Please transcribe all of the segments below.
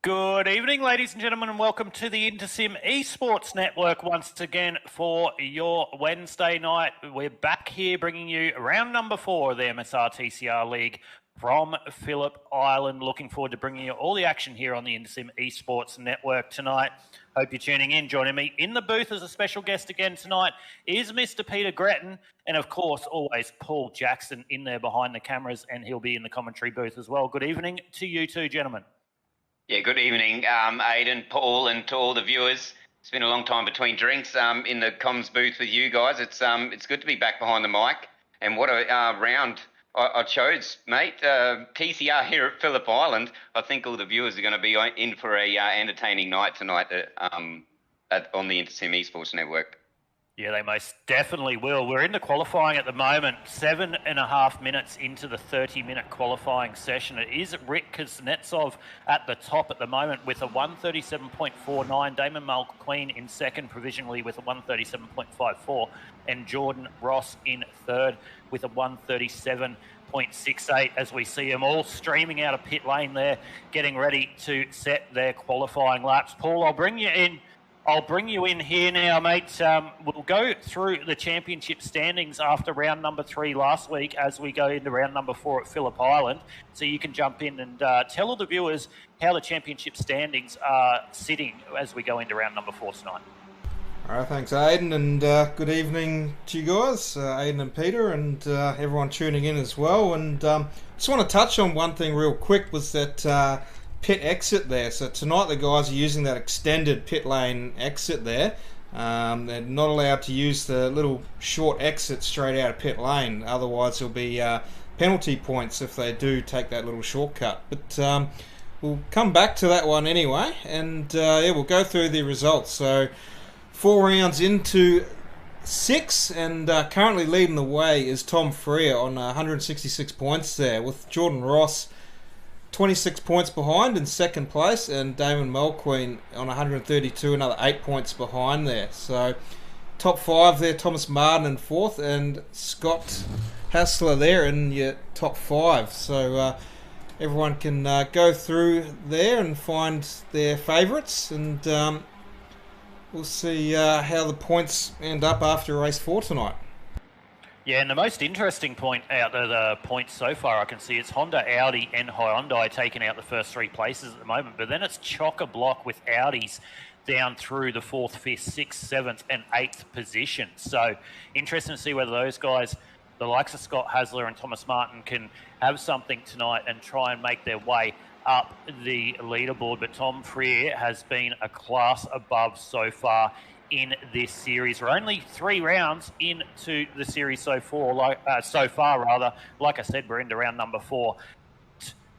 Good evening, ladies and gentlemen, and welcome to the Intersim Esports Network once again for your Wednesday night. We're back here bringing you round number 4 of the MSR TCR League from Phillip Island. Looking forward to bringing you all the action here on the Intersim Esports Network tonight. Hope you're tuning in. Joining me in the booth as a special guest again tonight is Mr. Peter Gretton, and of course, always Paul Jackson in there behind the cameras, and he'll be in the commentary booth as well. Good evening to you two, gentlemen. Yeah, good evening, Aidan, Paul, and to all the viewers. It's been a long time between drinks in the comms booth with you guys. It's good to be back behind the mic. And what a round I chose, mate. TCR here at Phillip Island. I think all the viewers are going to be in for a entertaining night tonight on the Intersim Esports Network. Yeah, they most definitely will. We're into qualifying at the moment, 7.5 minutes into the 30-minute qualifying session. It is Rick Kuznetsov at the top at the moment with a 137.49. Damon Mulqueen in second provisionally with a 137.54. And Jordan Ross in third with a 137.68 as we see them all streaming out of pit lane there, getting ready to set their qualifying laps. Paul, I'll bring you in here now, mate. We'll go through the championship standings after round number 3 last week as we go into round number 4 at Phillip Island. So you can jump in and tell all the viewers how the championship standings are sitting as we go into round number 4 tonight. All right, thanks, Aidan, and good evening to you guys, Aidan and Peter, and everyone tuning in as well. And just want to touch on one thing real quick, was that pit exit there. So tonight the guys are using that extended pit lane exit there. They're not allowed to use the little short exit straight out of pit lane. Otherwise there'll be penalty points if they do take that little shortcut. But we'll come back to that one anyway. And yeah, we'll go through the results. So 4 rounds into 6, and currently leading the way is Tom Freer on 166 points there, with Jordan Ross 26 points behind in second place, and Damon Mulqueen on 132, another 8 points behind there. So top 5 there, Thomas Martin in 4th, and Scott Hassler there in your top 5. So everyone can go through there and find their favourites, and we'll see how the points end up after race 4 tonight. Yeah, and the most interesting point out of the points so far I can see it's Honda, Audi and Hyundai taking out the first 3 places at the moment, but then it's chock-a-block with Audis down through the 4th, 5th, 6th, 7th and 8th position. So interesting to see whether those guys, the likes of Scott Hasler and Thomas Martin, can have something tonight and try and make their way up the leaderboard. But Tom Freer has been a class above so far in this series. We're only 3 rounds into the series so far. Like I said, we're into round number 4,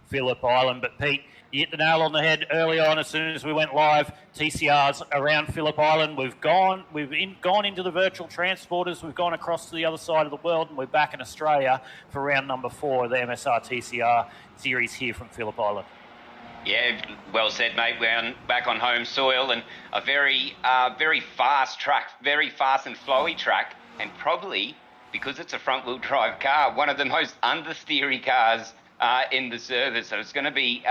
Phillip Island. But Pete, you hit the nail on the head early on as soon as we went live. TCR's around Phillip Island. We've gone into the virtual transporters. We've gone across to the other side of the world, and we're back in Australia for round number 4 of the MSR TCR series here from Phillip Island. Yeah, well said, mate. We're back on home soil, and a very fast track, very fast and flowy track, and probably, because it's a front-wheel drive car, one of the most understeery cars in the service. So it's going to be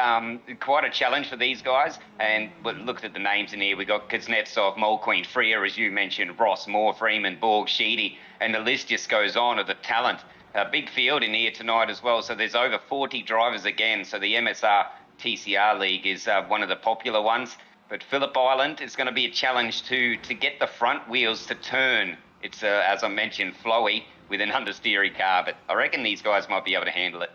quite a challenge for these guys. And look at the names in here. We got Kuznetsov, Mulqueen, Freer, as you mentioned, Ross, Moore, Freeman, Borg, Sheedy, and the list just goes on of the talent. A big field in here tonight as well. So there's over 40 drivers again. So the MSR TCR League is one of the popular ones, but Phillip Island is going to be a challenge to get the front wheels to turn. It's, as I mentioned, flowy with an understeery car, but I reckon these guys might be able to handle it.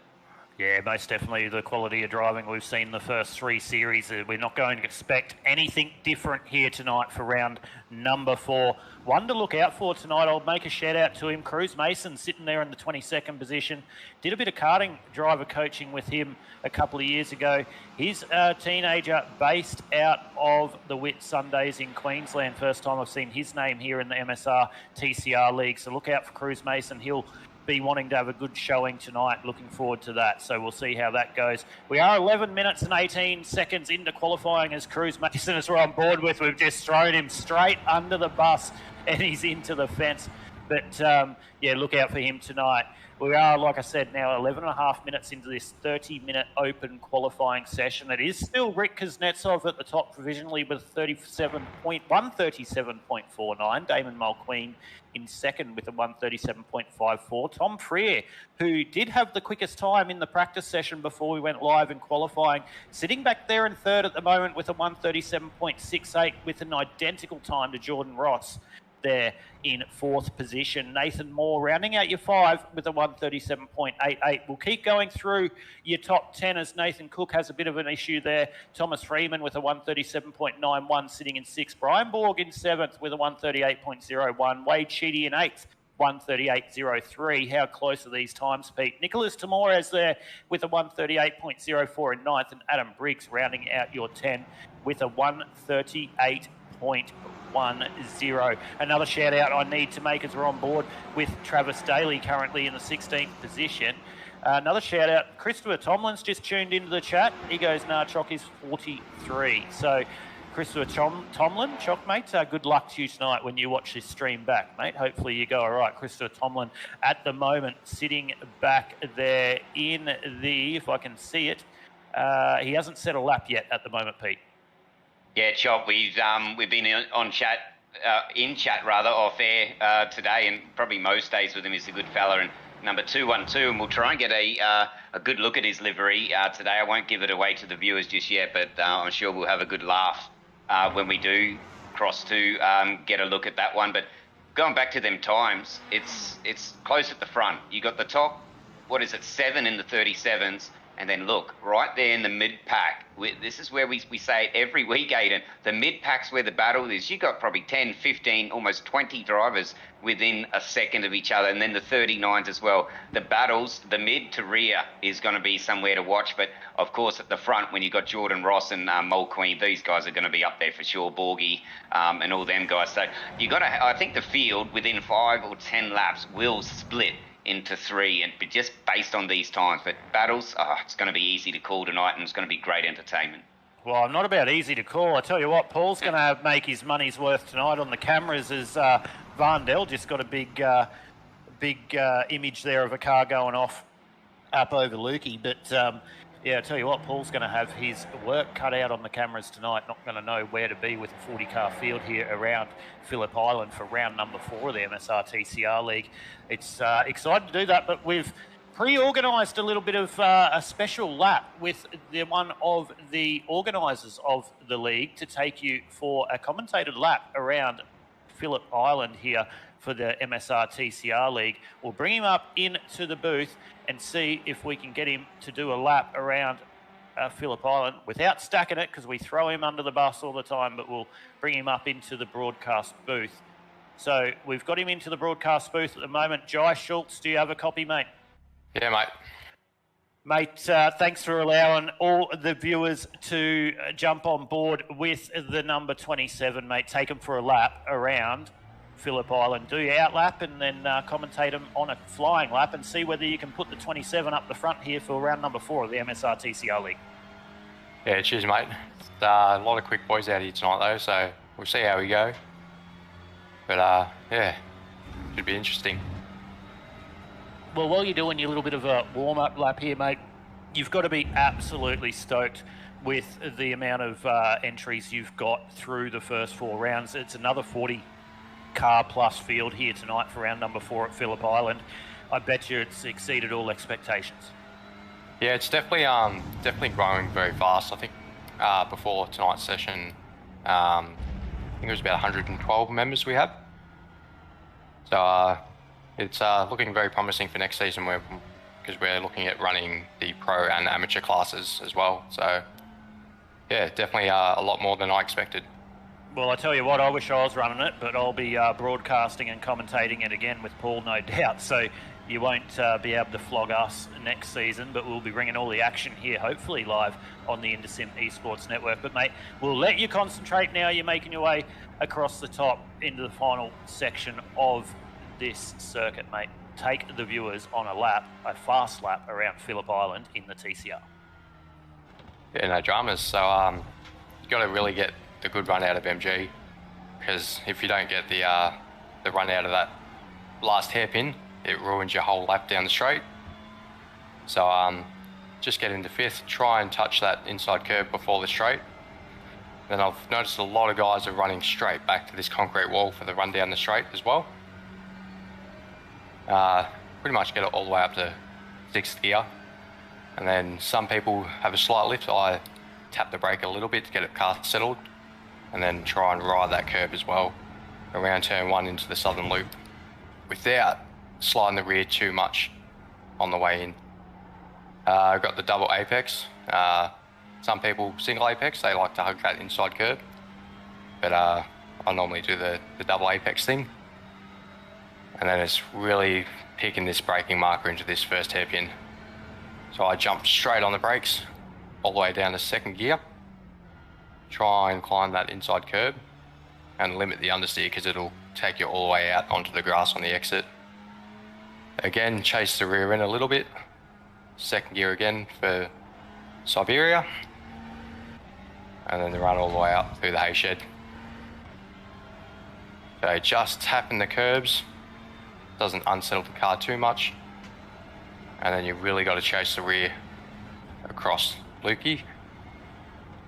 Yeah, most definitely the quality of driving we've seen in the first 3 series. We're not going to expect anything different here tonight for round number 4. One to look out for tonight, I'll make a shout out to him. Cruz Mason sitting there in the 22nd position. Did a bit of karting driver coaching with him a couple of years ago. He's a teenager based out of the Whitsundays in Queensland. First time I've seen his name here in the MSR TCR League. So look out for Cruz Mason. He'll be wanting to have a good showing tonight. Looking forward to that. So we'll see how that goes. We are 11 minutes and 18 seconds into qualifying as Cruz Mason, as we're on board with. We've just thrown him straight under the bus and he's into the fence. But yeah, look out for him tonight. We are, like I said, now 11 and a half minutes into this 30-minute open qualifying session. It is still Rick Kuznetsov at the top provisionally with 137.49. Damon Mulqueen in second with a 137.54. Tom Freer, who did have the quickest time in the practice session before we went live in qualifying, sitting back there in third at the moment with a 137.68 with an identical time to Jordan Ross there in fourth position. Nathan Moore rounding out your five with a 137.88. We'll keep going through your top 10 as Nathan Cook has a bit of an issue there. Thomas Freeman with a 137.91 sitting in sixth. Brian Borg in seventh with a 138.01. Wade Sheedy in eighth. 138.03. How close are these times, Pete? Nicholas Tamores there with a 138.04 in ninth, and Adam Briggs rounding out your 10 with a 138.10. Another shout out I need to make as we're on board with Travis Daly currently in the 16th position. Another shout out, Christopher Tomlin's just tuned into the chat. He goes, nah, Chock is 43. So Christopher Tomlin, Chock, mate, good luck to you tonight when you watch this stream back, mate. Hopefully you go all right. Christopher Tomlin at the moment sitting back there in the, if I can see it, he hasn't set a lap yet at the moment, Pete. Yeah, Chop, we've been in chat off air today, and probably most days with him. He's a good fella, and number 212, and we'll try and get a good look at his livery today. I won't give it away to the viewers just yet, but I'm sure we'll have a good laugh when we do cross to get a look at that one. But going back to them times, it's close at the front. You got the top, 7 in the 37s. And then look, right there in the mid-pack, this is where we say it every week, Aidan, the mid-pack's where the battle is. You got probably 10, 15, almost 20 drivers within a second of each other, and then the 39s as well. The battles, the mid to rear is going to be somewhere to watch, but of course at the front when you got Jordan Ross and Mulqueen, these guys are going to be up there for sure, Borgie and all them guys. So you got to, I think the field within 5 or 10 laps will split into 3, and just based on these times. But battles, it's going to be easy to call tonight, and it's going to be great entertainment. Well, not about easy to call. I tell you what, Paul's going to make his money's worth tonight on the cameras as Varndell just got a big image there of a car going off up over Lukey. But yeah, I tell you what, Paul's going to have his work cut out on the cameras tonight. Not going to know where to be with a 40-car field here around Phillip Island for round number 4 of the MSR TCR League. It's excited to do that, but we've pre-organised a little bit of a special lap with one of the organisers of the league to take you for a commentated lap around Phillip Island here for the MSR TCR League. We'll bring him up into the booth and see if we can get him to do a lap around Phillip Island without stacking it, because we throw him under the bus all the time, but we'll bring him up into the broadcast booth. So we've got him into the broadcast booth at the moment. Jai Schultz, do you have a copy, mate? Yeah, mate. Mate, thanks for allowing all the viewers to jump on board with the number 27, mate. Take them for a lap around Phillip Island. Do your outlap and then commentate them on a flying lap and see whether you can put the 27 up the front here for round number 4 of the MSR TCR League. Yeah, cheers, mate. A lot of quick boys out here tonight, though, so we'll see how we go. But, yeah, should be interesting. Well, while you're doing your little bit of a warm-up lap here, mate, you've got to be absolutely stoked with the amount of entries you've got through the first 4 rounds. It's another 40-car plus field here tonight for round number 4 at Phillip Island. I bet you it's exceeded all expectations. Yeah, it's definitely growing very fast. I think before tonight's session, I think it was about 112 members we had. So it's looking very promising for next season, because we're looking at running the pro and amateur classes as well. So yeah, definitely a lot more than I expected. Well, I tell you what, I wish I was running it, but I'll be broadcasting and commentating it again with Paul, no doubt. So you won't be able to flog us next season, but we'll be bringing all the action here, hopefully live on the InterSim Esports Network. But, mate, we'll let you concentrate now. You're making your way across the top into the final section of this circuit, mate. Take the viewers on a fast lap around Phillip Island in the TCR. Yeah, no dramas. So you've got to really get the good run out of MG, because if you don't get the run out of that last hairpin, it ruins your whole lap down the straight. So just get into 5th, try and touch that inside curb before the straight. Then I've noticed a lot of guys are running straight back to this concrete wall for the run down the straight as well. Pretty much get it all the way up to 6th gear. And then some people have a slight lift. I tap the brake a little bit to get it car settled, and then try and ride that curb as well around turn 1 into the southern loop without sliding the rear too much on the way in. I've got the double apex. Some people single apex, they like to hug that inside curb, but I normally do the double apex thing. And then it's really picking this braking marker into this first hairpin. So I jump straight on the brakes all the way down to 2nd gear, try and climb that inside curb and limit the understeer because it'll take you all the way out onto the grass on the exit. Again, chase the rear end a little bit, 2nd gear again for Siberia, and then run all the way up through the hay shed. So just tapping the curbs doesn't unsettle the car too much, and then you really got to chase the rear across Lukey.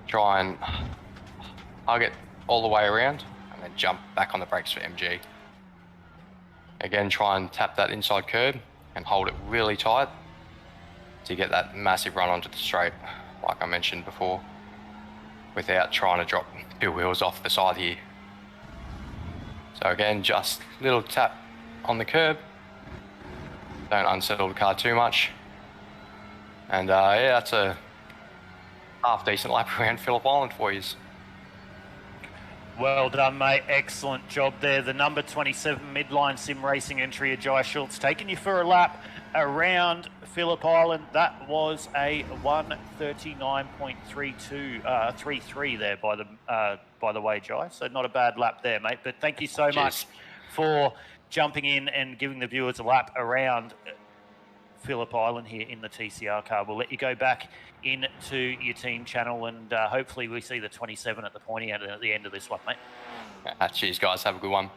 Try and hug it all the way around and then jump back on the brakes for MG. Again, try and tap that inside curb and hold it really tight to get that massive run onto the straight, like I mentioned before, without trying to drop 2 wheels off the side here. So again, just little tap on the curb, don't unsettle the car too much, and yeah, that's a half decent lap around Phillip Island for you. Well done, mate. Excellent job there. The number 27 midline sim racing entry of Jai Schultz taking you for a lap around Phillip Island. That was a 1:39.33 there by the way, Jai. So not a bad lap there, mate. But thank you so much for jumping in and giving the viewers a lap around Phillip Island here in the TCR car. We'll let you go back into your team channel, and hopefully we see the 27 at the pointy end at the end of this one, mate. Cheers, guys. Have a good one.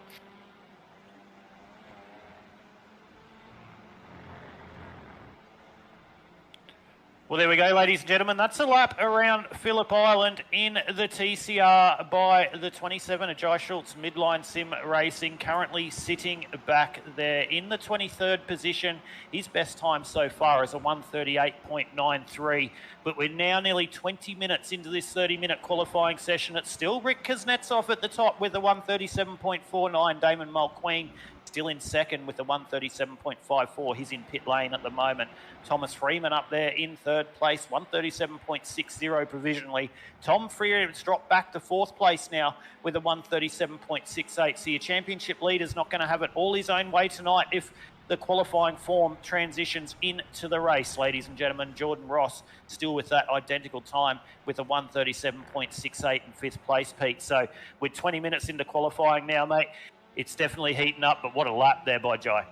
Well, there we go, ladies and gentlemen. That's a lap around Phillip Island in the TCR by the 27 of Jai Schultz Midline Sim Racing, currently sitting back there in the 23rd position. His best time so far is a 1:38.93, but we're now nearly 20 minutes into this 30-minute qualifying session. It's still Rick Kuznetsov at the top with a 1:37.49. Damon Mulqueen still in second with a 1:37.54. He's in pit lane at the moment. Thomas Freeman up there in 3rd place, 1:37.60 provisionally. Tom Freeman's dropped back to 4th place now with a 1:37.68. So your championship leader's not going to have it all his own way tonight if the qualifying form transitions into the race, ladies and gentlemen. Jordan Ross still with that identical time with a 1:37.68 in 5th place, Pete. So we're 20 minutes into qualifying now, mate. It's definitely heating up, but what a lap there by Jai.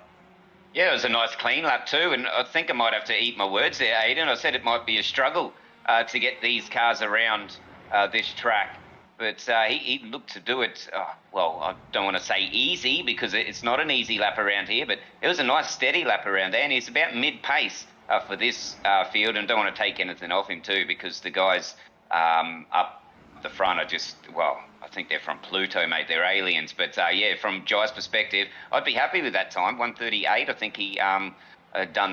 Yeah, it was a nice clean lap too, and I think I might have to eat my words there, Aidan. I said it might be a struggle to get these cars around this track, but he looked to do it, well, I don't want to say easy because it's not an easy lap around here, but it was a nice steady lap around there, and he's about mid-pace for this field, and don't want to take anything off him too because the guys up the front are just, well, I think they're from Pluto, mate. They're aliens. But, yeah, from Jai's perspective, I'd be happy with that time, 1:38. I think he done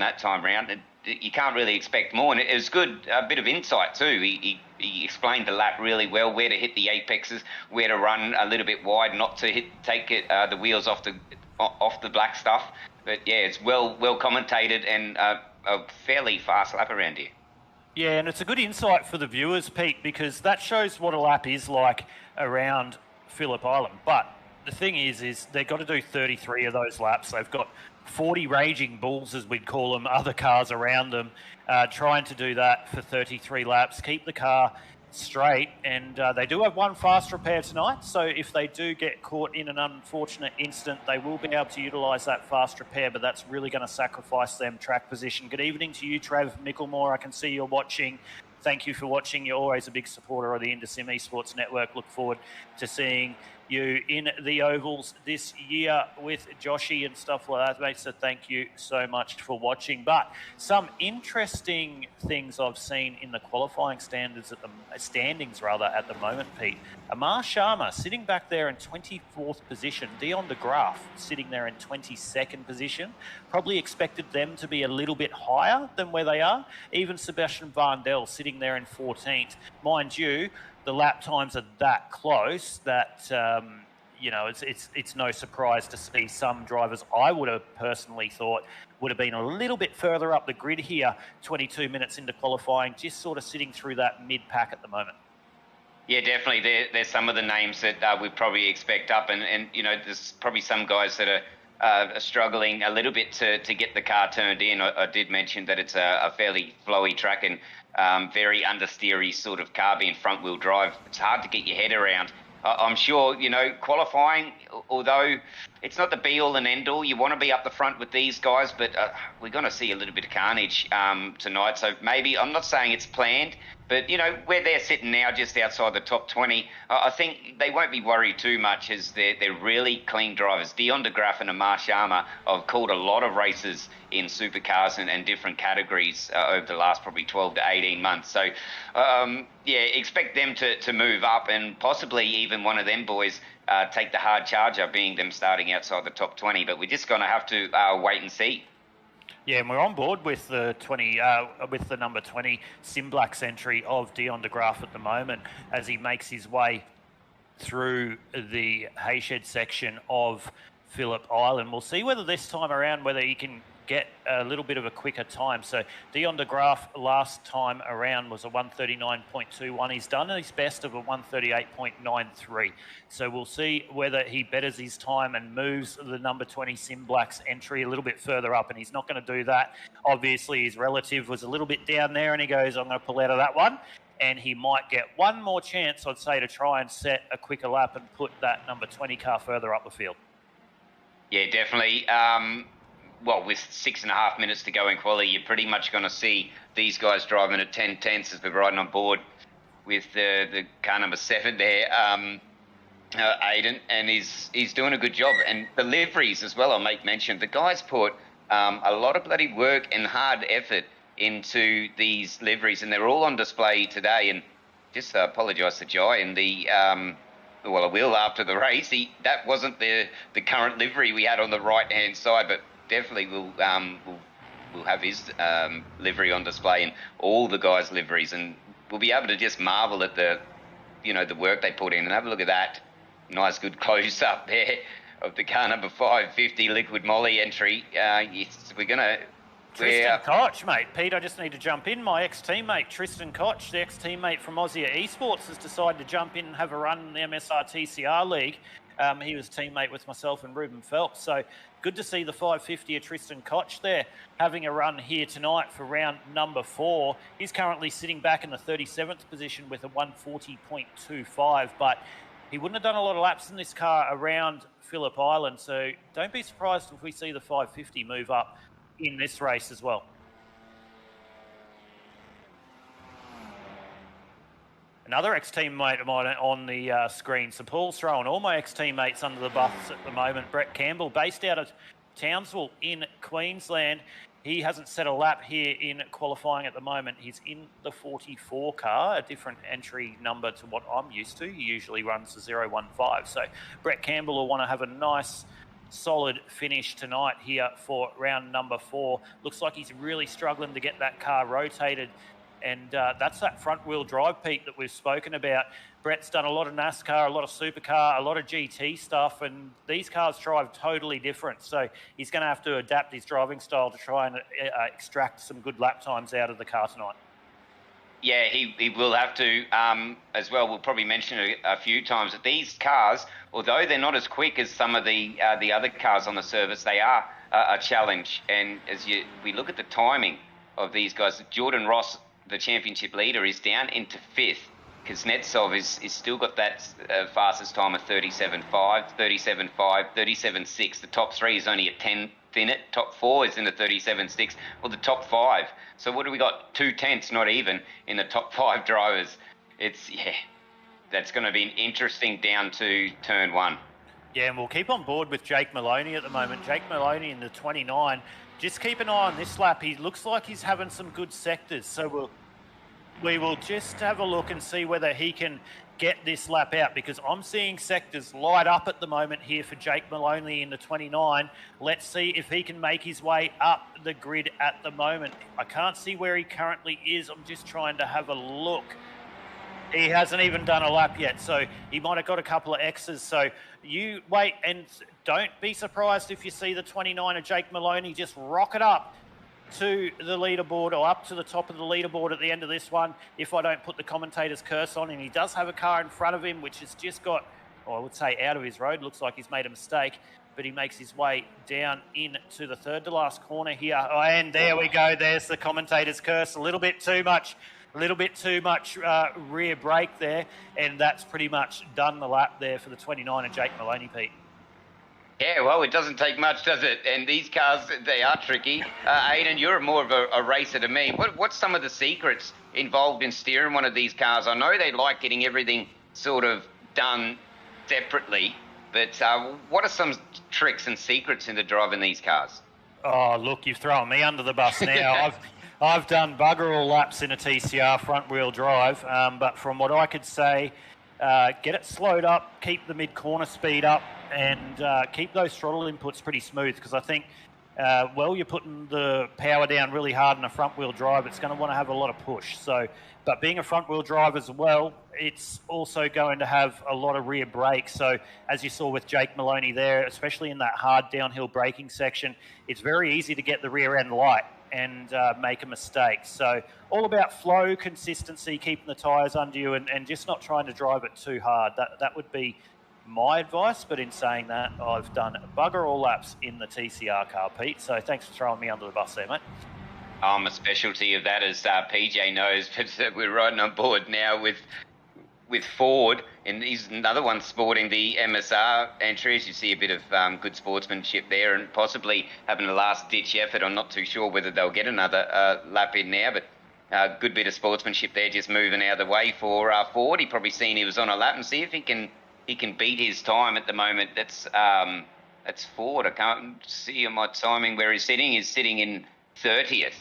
that time round. And you can't really expect more. And it was good, a bit of insight too. He explained the lap really well, where to hit the apexes, where to run a little bit wide, not to take the wheels off the black stuff. But, yeah, it's well commentated and a fairly fast lap around here. Yeah, and it's a good insight for the viewers, Pete, because that shows what a lap is like around Phillip Island. But the thing is they've got to do 33 of those laps. They've got 40 raging bulls, as we'd call them, other cars around them, trying to do that for 33 laps, keep the car straight. And they do have one fast repair tonight, so if they do get caught in an unfortunate incident, they will be able to utilise that fast repair, but that's really going to sacrifice them track position. Good evening to you, Trav Micklemore. I can see you're watching. Thank you for watching. You're always a big supporter of the Intersim Esports Network. Look forward to seeing you in the ovals this year with Joshy and stuff like that, mate. So thank you so much for watching. But some interesting things I've seen in the qualifying standings at the moment, Pete. Amar Sharma sitting back there in 24th position. Dion de Graaf sitting there in 22nd position. Probably expected them to be a little bit higher than where they are. Even Sebastian Vandel sitting there in 14th. Mind you, the lap times are that close that it's no surprise to see some drivers I would have personally thought would have been a little bit further up the grid here 22 minutes into qualifying, just sort of sitting through that mid-pack at the moment. Yeah, definitely. There's some of the names that we probably expect up, and there's probably some guys that are struggling a little bit to get the car turned in. I did mention that it's a fairly flowy track and very understeery sort of car, being front-wheel drive. It's hard to get your head around. I'm sure, qualifying, although it's not the be-all and end-all, you want to be up the front with these guys, but we're going to see a little bit of carnage tonight. So maybe, I'm not saying it's planned, but, where they're sitting now just outside the top 20, I think they won't be worried too much, as they're really clean drivers. Dion de Graaf and Amar Sharma have called a lot of races in supercars and different categories over the last probably 12 to 18 months. So, expect them to move up, and possibly even one of them boys take the hard charger, being them starting outside the top 20. But we're just going to have to wait and see. Yeah, and we're on board with the number 20 Simblack's entry of Dion de Graaf at the moment, as he makes his way through the Hayshed section of Phillip Island. We'll see whether this time around whether he can get a little bit of a quicker time. So Dion de Graaf last time around was a 139.21. He's done his best of a 138.93. So we'll see whether he betters his time and moves the number 20 Simblack's entry a little bit further up, and he's not going to do that. Obviously, his relative was a little bit down there, and he goes, I'm going to pull out of that one. And he might get one more chance, I'd say, to try and set a quicker lap and put that number 20 car further up the field. Yeah, definitely. With 6.5 minutes to go in quali, you're pretty much going to see these guys driving at 10 tenths as they're riding on board with the car number 7 there, Aiden, and he's doing a good job. And the liveries as well, I'll make mention. The guys put a lot of bloody work and hard effort into these liveries, and they're all on display today. And just apologise to Jai and I will after the race. That wasn't the current livery we had on the right-hand side, but definitely we'll have his livery on display, and all the guys' liveries, and we'll be able to just marvel at the work they put in. And have a look at that nice good close up there of the car number 550 Liquid Molly entry. We're gonna. Tristan Koch, mate. Pete, I just need to jump in. My ex-teammate, Tristan Koch, the ex-teammate from Aussie Esports, has decided to jump in and have a run in the MSR TCR League. He was teammate with myself and Ruben Phelps. So good to see the 550 of Tristan Koch there having a run here tonight for round number 4. He's currently sitting back in the 37th position with a 140.25, but he wouldn't have done a lot of laps in this car around Phillip Island. So don't be surprised if we see the 550 move up in this race as well. Another ex-teammate of mine on the screen. So Paul's throwing all my ex-teammates under the bus at the moment. Brett Campbell, based out of Townsville in Queensland. He hasn't set a lap here in qualifying at the moment. He's in the 44 car, a different entry number to what I'm used to. He usually runs the 015. So Brett Campbell will want to have a nice solid finish tonight here for round number 4. Looks like he's really struggling to get that car rotated, and that's that front wheel drive, Pete, that we've spoken about. Brett's done a lot of NASCAR, a lot of supercar, a lot of GT stuff, and these cars drive totally different. So he's going to have to adapt his driving style to try and extract some good lap times out of the car tonight. Yeah, he will have to as well. We'll probably mention it a few times that these cars, although they're not as quick as some of the other cars on the service, they are a challenge. And as we look at the timing of these guys, Jordan Ross, the championship leader, is down into 5th. Kuznetsov is still got that fastest time of 37.5, 37.5, 37.6. The top 3 is only a 10th in it. Top 4 is in the 37.6. Well, the top 5. So what do we got? 2 tenths, not even, in the top 5 drivers. that's going to be interesting down to turn 1. Yeah, and we'll keep on board with Jake Maloney at the moment. Jake Maloney in the 29. Just keep an eye on this lap. He looks like he's having some good sectors. So we will just have a look and see whether he can get this lap out, because I'm seeing sectors light up at the moment here for Jake Maloney in the 29. Let's see if he can make his way up the grid at the moment. I can't see where he currently is. I'm just trying to have a look. He hasn't even done a lap yet, so he might have got a couple of X's. So you wait, and don't be surprised if you see the 29 of Jake Maloney just rocket up to the leaderboard, or up to the top of the leaderboard at the end of this one, if I don't put the commentator's curse on him. He does have a car in front of him, which has just got, I would say, out of his road. Looks like he's made a mistake, but he makes his way down into the third to last corner here. Oh, and there we go. There's the commentator's curse. A little bit too much rear brake there, and that's pretty much done the lap there for the 29 of Jake Maloney, Pete. Yeah, well, it doesn't take much, does it? And these cars, they are tricky. Aidan, you're more of a racer than me. What's some of the secrets involved in steering one of these cars? I know they like getting everything sort of done separately, but what are some tricks and secrets into driving these cars? Oh, look, you've thrown me under the bus now. I've done bugger all laps in a TCR front-wheel drive, but from what I could say, get it slowed up, keep the mid-corner speed up, and keep those throttle inputs pretty smooth, because I think, you're putting the power down really hard in a front-wheel drive, it's going to want to have a lot of push. So, but being a front-wheel drive as well, it's also going to have a lot of rear brake. So as you saw with Jake Maloney there, especially in that hard downhill braking section, it's very easy to get the rear end light and make a mistake. So all about flow, consistency, keeping the tyres under you, and just not trying to drive it too hard. That would be my advice. But in saying that, I've done bugger all laps in the TCR car, Pete. So thanks for throwing me under the bus there, mate. I'm a specialty of that, as PJ knows, but we're riding on board now with Ford, and he's another one sporting the MSR entry. As you see, a bit of good sportsmanship there, and possibly having a last-ditch effort. I'm not too sure whether they'll get another lap in now, but a good bit of sportsmanship there, just moving out of the way for Ford. He probably seen he was on a lap, and see if he can beat his time at the moment. That's Ford. I can't see on my timing where he's sitting. He's sitting in 30th.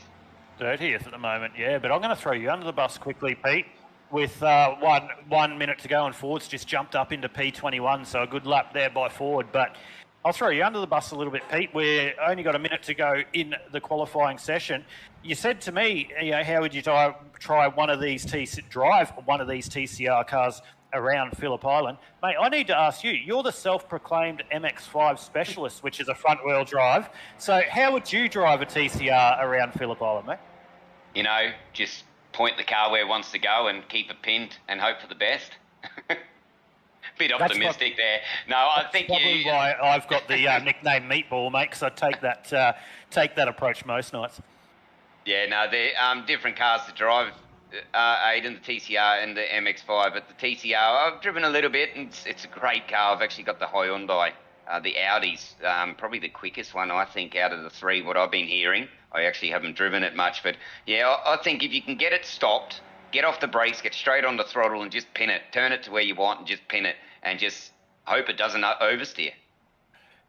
30th at the moment, yeah. But I'm going to throw you under the bus quickly, Pete. With 1 minute to go, and Ford's just jumped up into P21, so a good lap there by Ford. But I'll throw you under the bus a little bit, Pete. We've only got a minute to go in the qualifying session. You said to me, how would you try one of these drive one of these TCR cars around Phillip Island? Mate, I need to ask you, you're the self-proclaimed MX-5 specialist, which is a front-wheel drive. So how would you drive a TCR around Phillip Island, mate? Just point the car where it wants to go and keep it pinned and hope for the best. Bit optimistic there. No, I think probably why I've got the nickname Meatball, mate, because I take that approach most nights. Yeah, no, they're different cars to drive, Aidan, the TCR and the MX-5. But the TCR, I've driven a little bit, and it's a great car. I've actually got the Hyundai. The Audi's probably the quickest one, I think, out of the three, what I've been hearing. I actually haven't driven it much, but yeah, I think if you can get it stopped, get off the brakes, get straight on the throttle and just pin it, turn it to where you want and just pin it, and just hope it doesn't oversteer.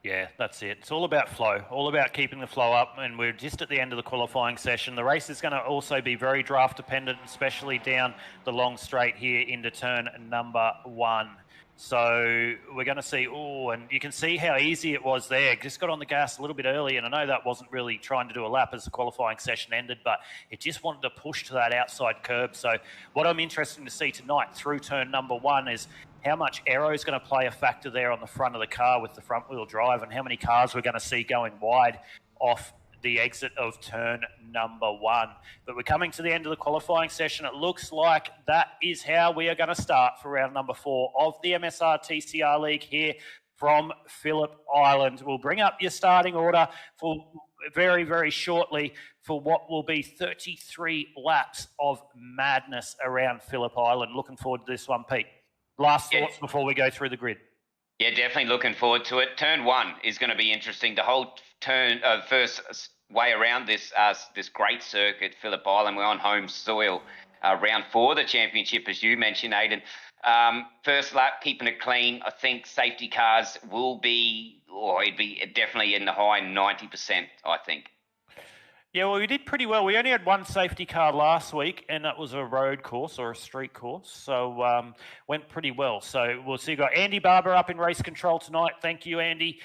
Yeah, that's it. It's all about flow, all about keeping the flow up, and we're just at the end of the qualifying session. The race is going to also be very draft dependent, especially down the long straight here into turn number 1. So we're going to see, and you can see how easy it was there. Just got on the gas a little bit early, and I know that wasn't really trying to do a lap as the qualifying session ended, but it just wanted to push to that outside curb. So what I'm interested to see tonight through turn number 1 is how much aero is going to play a factor there on the front of the car with the front-wheel drive, and how many cars we're going to see going wide off the exit of turn number 1. But we're coming to the end of the qualifying session. It looks like that is how we are going to start for round number 4 of the MSR TCR League here from Phillip Island. We'll bring up your starting order for very, very shortly for what will be 33 laps of madness around Phillip Island. Looking forward to this one, Pete. Last thoughts before we go through the grid. Yeah, definitely looking forward to it. Turn 1 is going to be interesting. The whole first way around this great circuit, Phillip Island. We're on home soil. Round 4 of the championship, as you mentioned, Aidan. First lap, keeping it clean. I think safety cars will be, it'd be definitely in the high 90%, I think. Yeah, well, we did pretty well. We only had one safety car last week, and that was a road course or a street course, so went pretty well. So we'll see. We've got Andy Barber up in race control tonight. Thank you, Andy.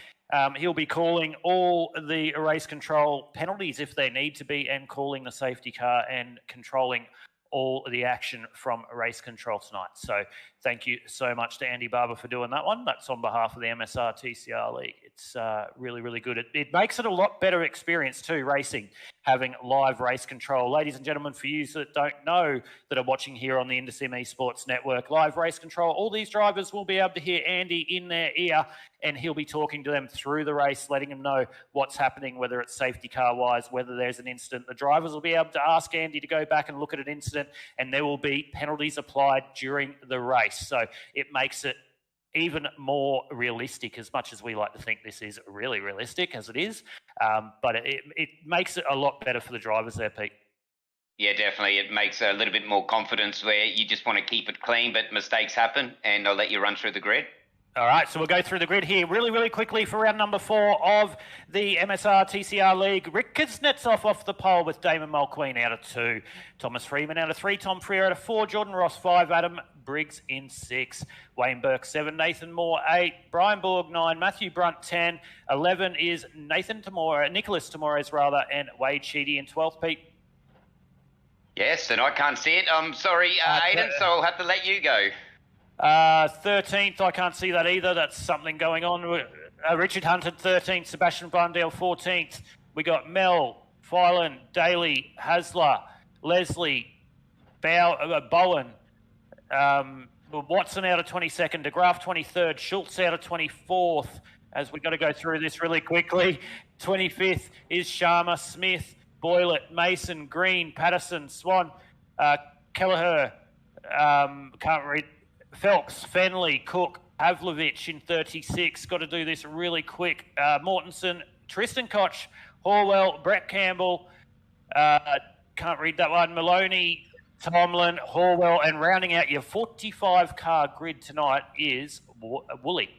He'll be calling all the race control penalties if they need to be, and calling the safety car and controlling all the action from race control tonight. So thank you so much to Andy Barber for doing that one. That's on behalf of the MSR TCR League. It's really, really good. It makes it a lot better experience too, racing, having live race control. Ladies and gentlemen, for you that don't know, that are watching here on the Indus Esports Network, live race control, all these drivers will be able to hear Andy in their ear, and he'll be talking to them through the race, letting them know what's happening, whether it's safety car wise, whether there's an incident. The drivers will be able to ask Andy to go back and look at an incident, and there will be penalties applied during the race. So it makes it even more realistic, as much as we like to think this is really realistic, as it is. But it makes it a lot better for the drivers there, Pete. Yeah, definitely. It makes a little bit more confidence where you just want to keep it clean, but mistakes happen, and I'll let you run through the grid. All right, so we'll go through the grid here really, really quickly for round number 4 of the MSR TCR League. Rick Kuznetsov off the pole with Damon Mulqueen out of 2. Thomas Freeman out of 3. Tom Freer out of 4. Jordan Ross 5. Adam Briggs in 6. Wayne Burke 7. Nathan Moore 8. Brian Borg 9. Matthew Brunt 10. 11 is Nicholas Tamores rather, and Wade Sheedy in 12th, Pete. Yes, and I can't see it. I'm sorry, Aidan, so I'll have to let you go. 13th, I can't see that either. That's something going on. Richard Hunter 13th, Sebastian Blundell 14th. We got Mel, Filan, Daly, Hasler, Leslie, Bowen, Watson out of 22nd, DeGraff 23rd, Schultz out of 24th, as we've got to go through this really quickly. 25th is Sharma, Smith, Boylett, Mason, Green, Patterson, Swan, Kelleher, can't read, Phelps, Fenley, Cook, Pavlovich in 36. Got to do this really quick. Mortensen, Tristan Koch, Horwell, Brett Campbell, can't read that one, Maloney, Tomlin, Horwell, and rounding out your 45-car grid tonight is Woolley.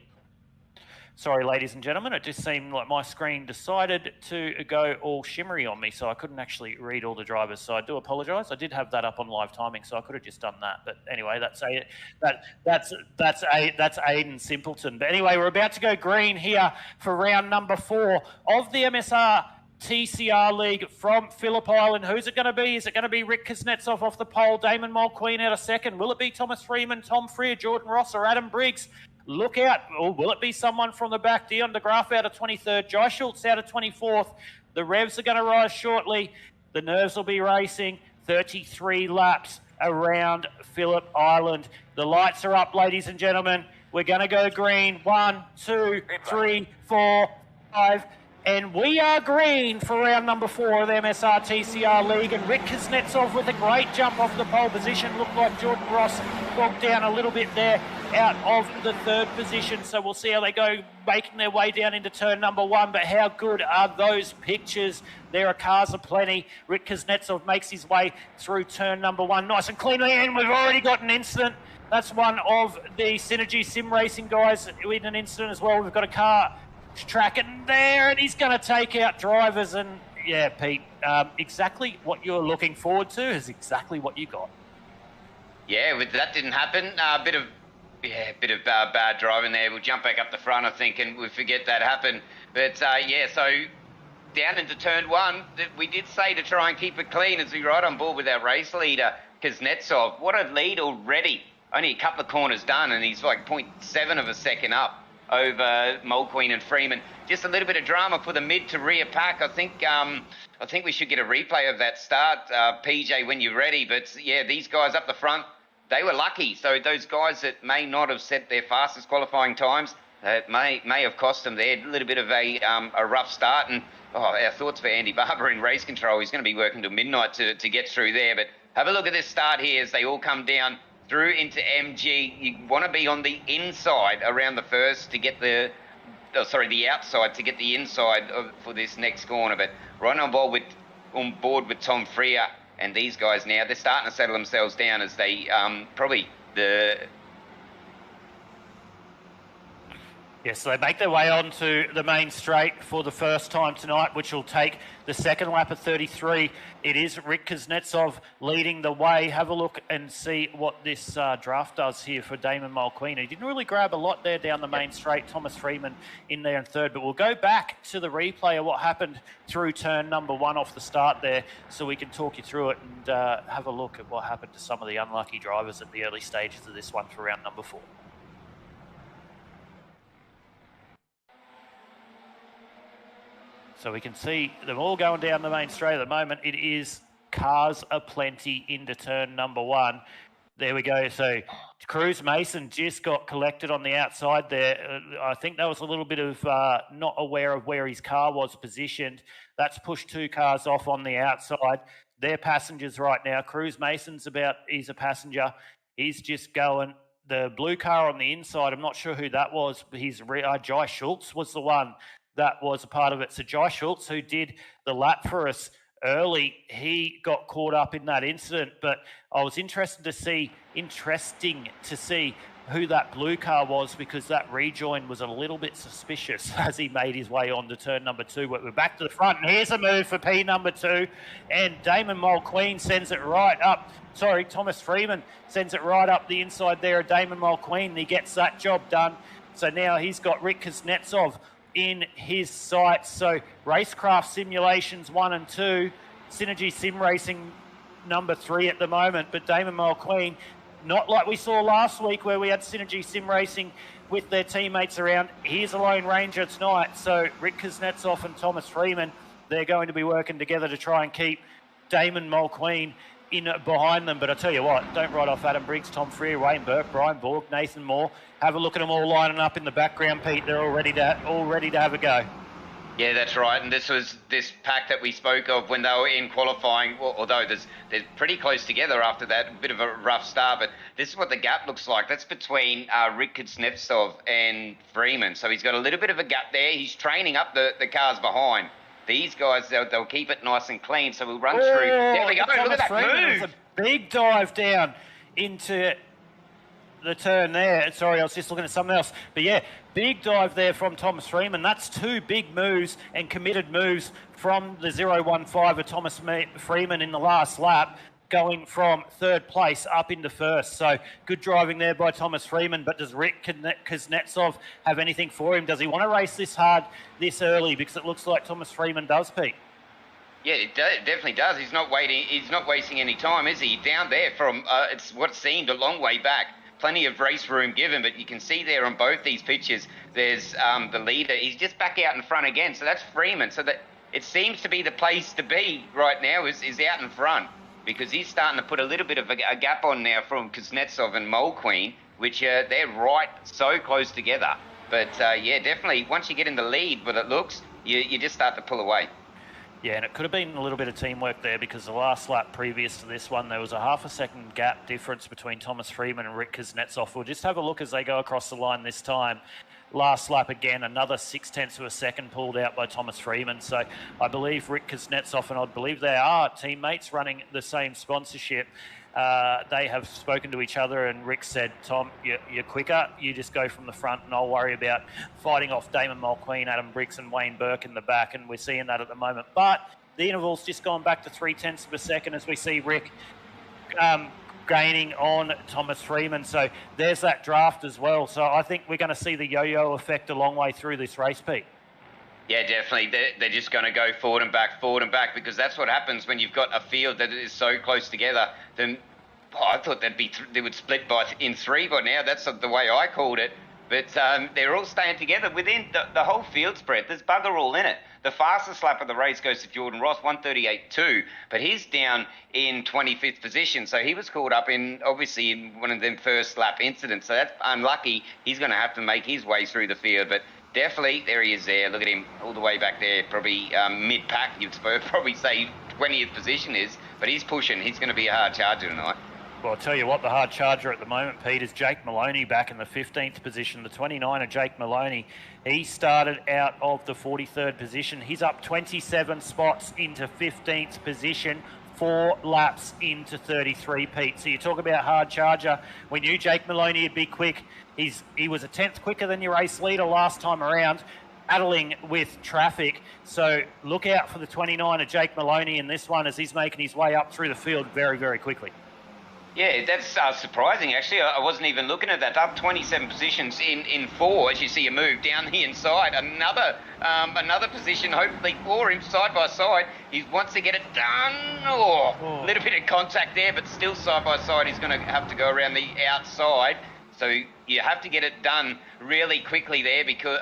Sorry, ladies and gentlemen, it just seemed like my screen decided to go all shimmery on me, so I couldn't actually read all the drivers. So I do apologise. I did have that up on live timing, so I could have just done that. But anyway, that's Aidan Simpleton. But anyway, we're about to go green here for round number 4 of the MSR TCR League from Phillip Island. Who's it going to be? Is it going to be Rick Kuznetsov off the pole, Damon Mulqueen out of 2nd? Will it be Thomas Freeman, Tom Freer, Jordan Ross, or Adam Briggs? Look out. Or will it be someone from the back? Dion DeGraff out of 23rd. Josh Schultz out of 24th. The revs are going to rise shortly. The nerves will be racing. 33 laps around Phillip Island. The lights are up, ladies and gentlemen. We're going to go green. 1, 2, 3, 4, 5. And we are green for round number 4 of the MSR TCR League. And Rick Kuznetsov with a great jump off the pole position. Looked like Jordan Ross bogged down a little bit there out of the 3rd position. So we'll see how they go, making their way down into turn number 1. But how good are those pictures? There are cars aplenty. Rick Kuznetsov makes his way through turn number 1 nice and cleanly. And we've already got an incident. That's one of the Synergy Sim Racing guys in an incident as well. We've got a car tracking there, and he's going to take out drivers. And yeah, Pete, exactly what you're looking forward to is exactly what you got. Yeah, that didn't happen. A bit of bad driving there. We'll jump back up the front, I think, and we forget that happened. But yeah, so down into turn 1, we did say to try and keep it clean as we ride on board with our race leader, Kuznetsov. What a lead already. Only a couple of corners done, and he's like 0.7 of a second up over Mulqueen and Freeman. Just a little bit of drama for the mid to rear pack. I think we should get a replay of that start, PJ, when you're ready. But yeah, these guys up the front, they were lucky. So those guys that may not have set their fastest qualifying times, it may have cost them there. A little bit of a rough start. And our thoughts for Andy Barber in race control. He's going to be working till midnight to get through there. But have a look at this start here as they all come down through into MG. You want to be on the inside around the first to get the outside to get the inside for this next corner. But right on board with Tom Freer and these guys now, they're starting to settle themselves down as they probably the Yes, so they make their way onto the main straight for the first time tonight, which will take the second lap of 33. It is Rick Kuznetsov leading the way. Have a look and see what this draft does here for Damon Mulqueen. He didn't really grab a lot there down the main straight. Thomas Freeman in there in third. But we'll go back to the replay of what happened through turn number 1 off the start there, so we can talk you through it and have a look at what happened to some of the unlucky drivers at the early stages of this one for round number 4. So we can see them all going down the main straight at the moment. It is cars aplenty into turn number 1. There we go. So Cruz Mason just got collected on the outside there. I think that was a little bit of not aware of where his car was positioned. That's pushed 2 cars off on the outside. They're passengers right now. Cruz Mason's he's a passenger. He's just going. The blue car on the inside, I'm not sure who that was. Jai Schultz was the one that was a part of it. So Jai Schultz, who did the lap for us early, he got caught up in that incident. But I was interesting to see who that blue car was, because that rejoin was a little bit suspicious as he made his way on to turn number 2. We're back to the front, and here's a move for P number 2, and Damon Mulqueen sends it right up. Sorry, Thomas Freeman sends it right up the inside there of Damon Mulqueen. He gets that job done. So now he's got Rick Kuznetsov in his sights. So Racecraft Simulations 1 and 2, Synergy Sim Racing number 3 at the moment. But Damon Mulqueen, not like we saw last week where we had Synergy Sim Racing with their teammates around. He's a Lone Ranger tonight. So Rick Kuznetsov and Thomas Freeman, they're going to be working together to try and keep Damon Mulqueen in behind them. But I tell you what, don't write off Adam Briggs, Tom Freer, Wayne Burke, Brian Borg, Nathan Moore. Have a look at them all lining up in the background, Pete. They're all ready to have a go. Yeah, that's right. And this was this pack that we spoke of when they were in qualifying, although they're pretty close together after that, a bit of a rough start. But this is what the gap looks like. That's between Rick Kuznetsov and Freeman. So he's got a little bit of a gap there. He's training up the cars behind. These guys, they'll keep it nice and clean. So we'll run through. There we go. Look at that move. It's a big dive down into the turn there. Sorry, I was just looking at something else. But yeah, big dive there from Thomas Freeman. That's 2 big moves and committed moves from the 015 of Thomas Freeman in the last lap, going from 3rd place up into 1st. So good driving there by Thomas Freeman. But does Rick Kuznetsov have anything for him? Does he want to race this hard this early? Because it looks like Thomas Freeman does, Pete. Yeah, it definitely does. He's not wasting any time, is he? Down there from it's what seemed a long way back. Plenty of race room given, but you can see there on both these pictures, there's the leader. He's just back out in front again, so that's Freeman. So that it seems to be the place to be right now is out in front, because he's starting to put a little bit of a gap on now from Kuznetsov and Mulqueen, which they're right so close together. But yeah, definitely, once you get in the lead, but it looks, you just start to pull away. Yeah, and it could have been a little bit of teamwork there, because the last lap previous to this one, there was a half a second gap difference between Thomas Freeman and Rick Kuznetsov. We'll just have a look as they go across the line this time. Last lap again, another 0.6 of a second pulled out by Thomas Freeman. So I believe Rick Kuznetsov, and I believe they are teammates running the same sponsorship. They have spoken to each other, and Rick said, Tom, you're quicker. You just go from the front, and I'll worry about fighting off Damon Mulqueen, Adam Briggs, and Wayne Burke in the back. And we're seeing that at the moment. But the interval's just gone back to 0.3 of a second as we see Rick gaining on Thomas Freeman. So there's that draft as well. So I think we're going to see the yo-yo effect a long way through this race, Pete. Yeah, definitely. They're just going to go forward and back, because that's what happens when you've got a field that is so close together. Then I thought they would split in 3 by now. That's the way I called it. But they're all staying together within the whole field spread. There's bugger all in it. The fastest lap of the race goes to Jordan Ross, 1:38.2, but he's down in 25th position. So he was caught up in one of them first lap incidents. So that's unlucky. He's going to have to make his way through the field. But definitely, there he is there. Look at him all the way back there, probably mid-pack, you'd probably say 20th position is. But he's pushing. He's going to be a hard charger tonight. Well, I'll tell you what, the hard charger at the moment, Pete, is Jake Maloney back in the 15th position. The 29 of Jake Maloney, he started out of the 43rd position. He's up 27 spots into 15th position. 4 laps into 33, Pete. So you talk about hard charger. We knew Jake Maloney would be quick. He was a 10th quicker than your race leader last time around, battling with traffic. So look out for the 29 of Jake Maloney in this one as he's making his way up through the field very, very quickly. Yeah, that's surprising, actually. I wasn't even looking at that. Up 27 positions in 4, as you see a move down the inside. Another position, hopefully for him, side by side. He wants to get it done. A little bit of contact there, but still side by side. He's going to have to go around the outside. So you have to get it done really quickly there, because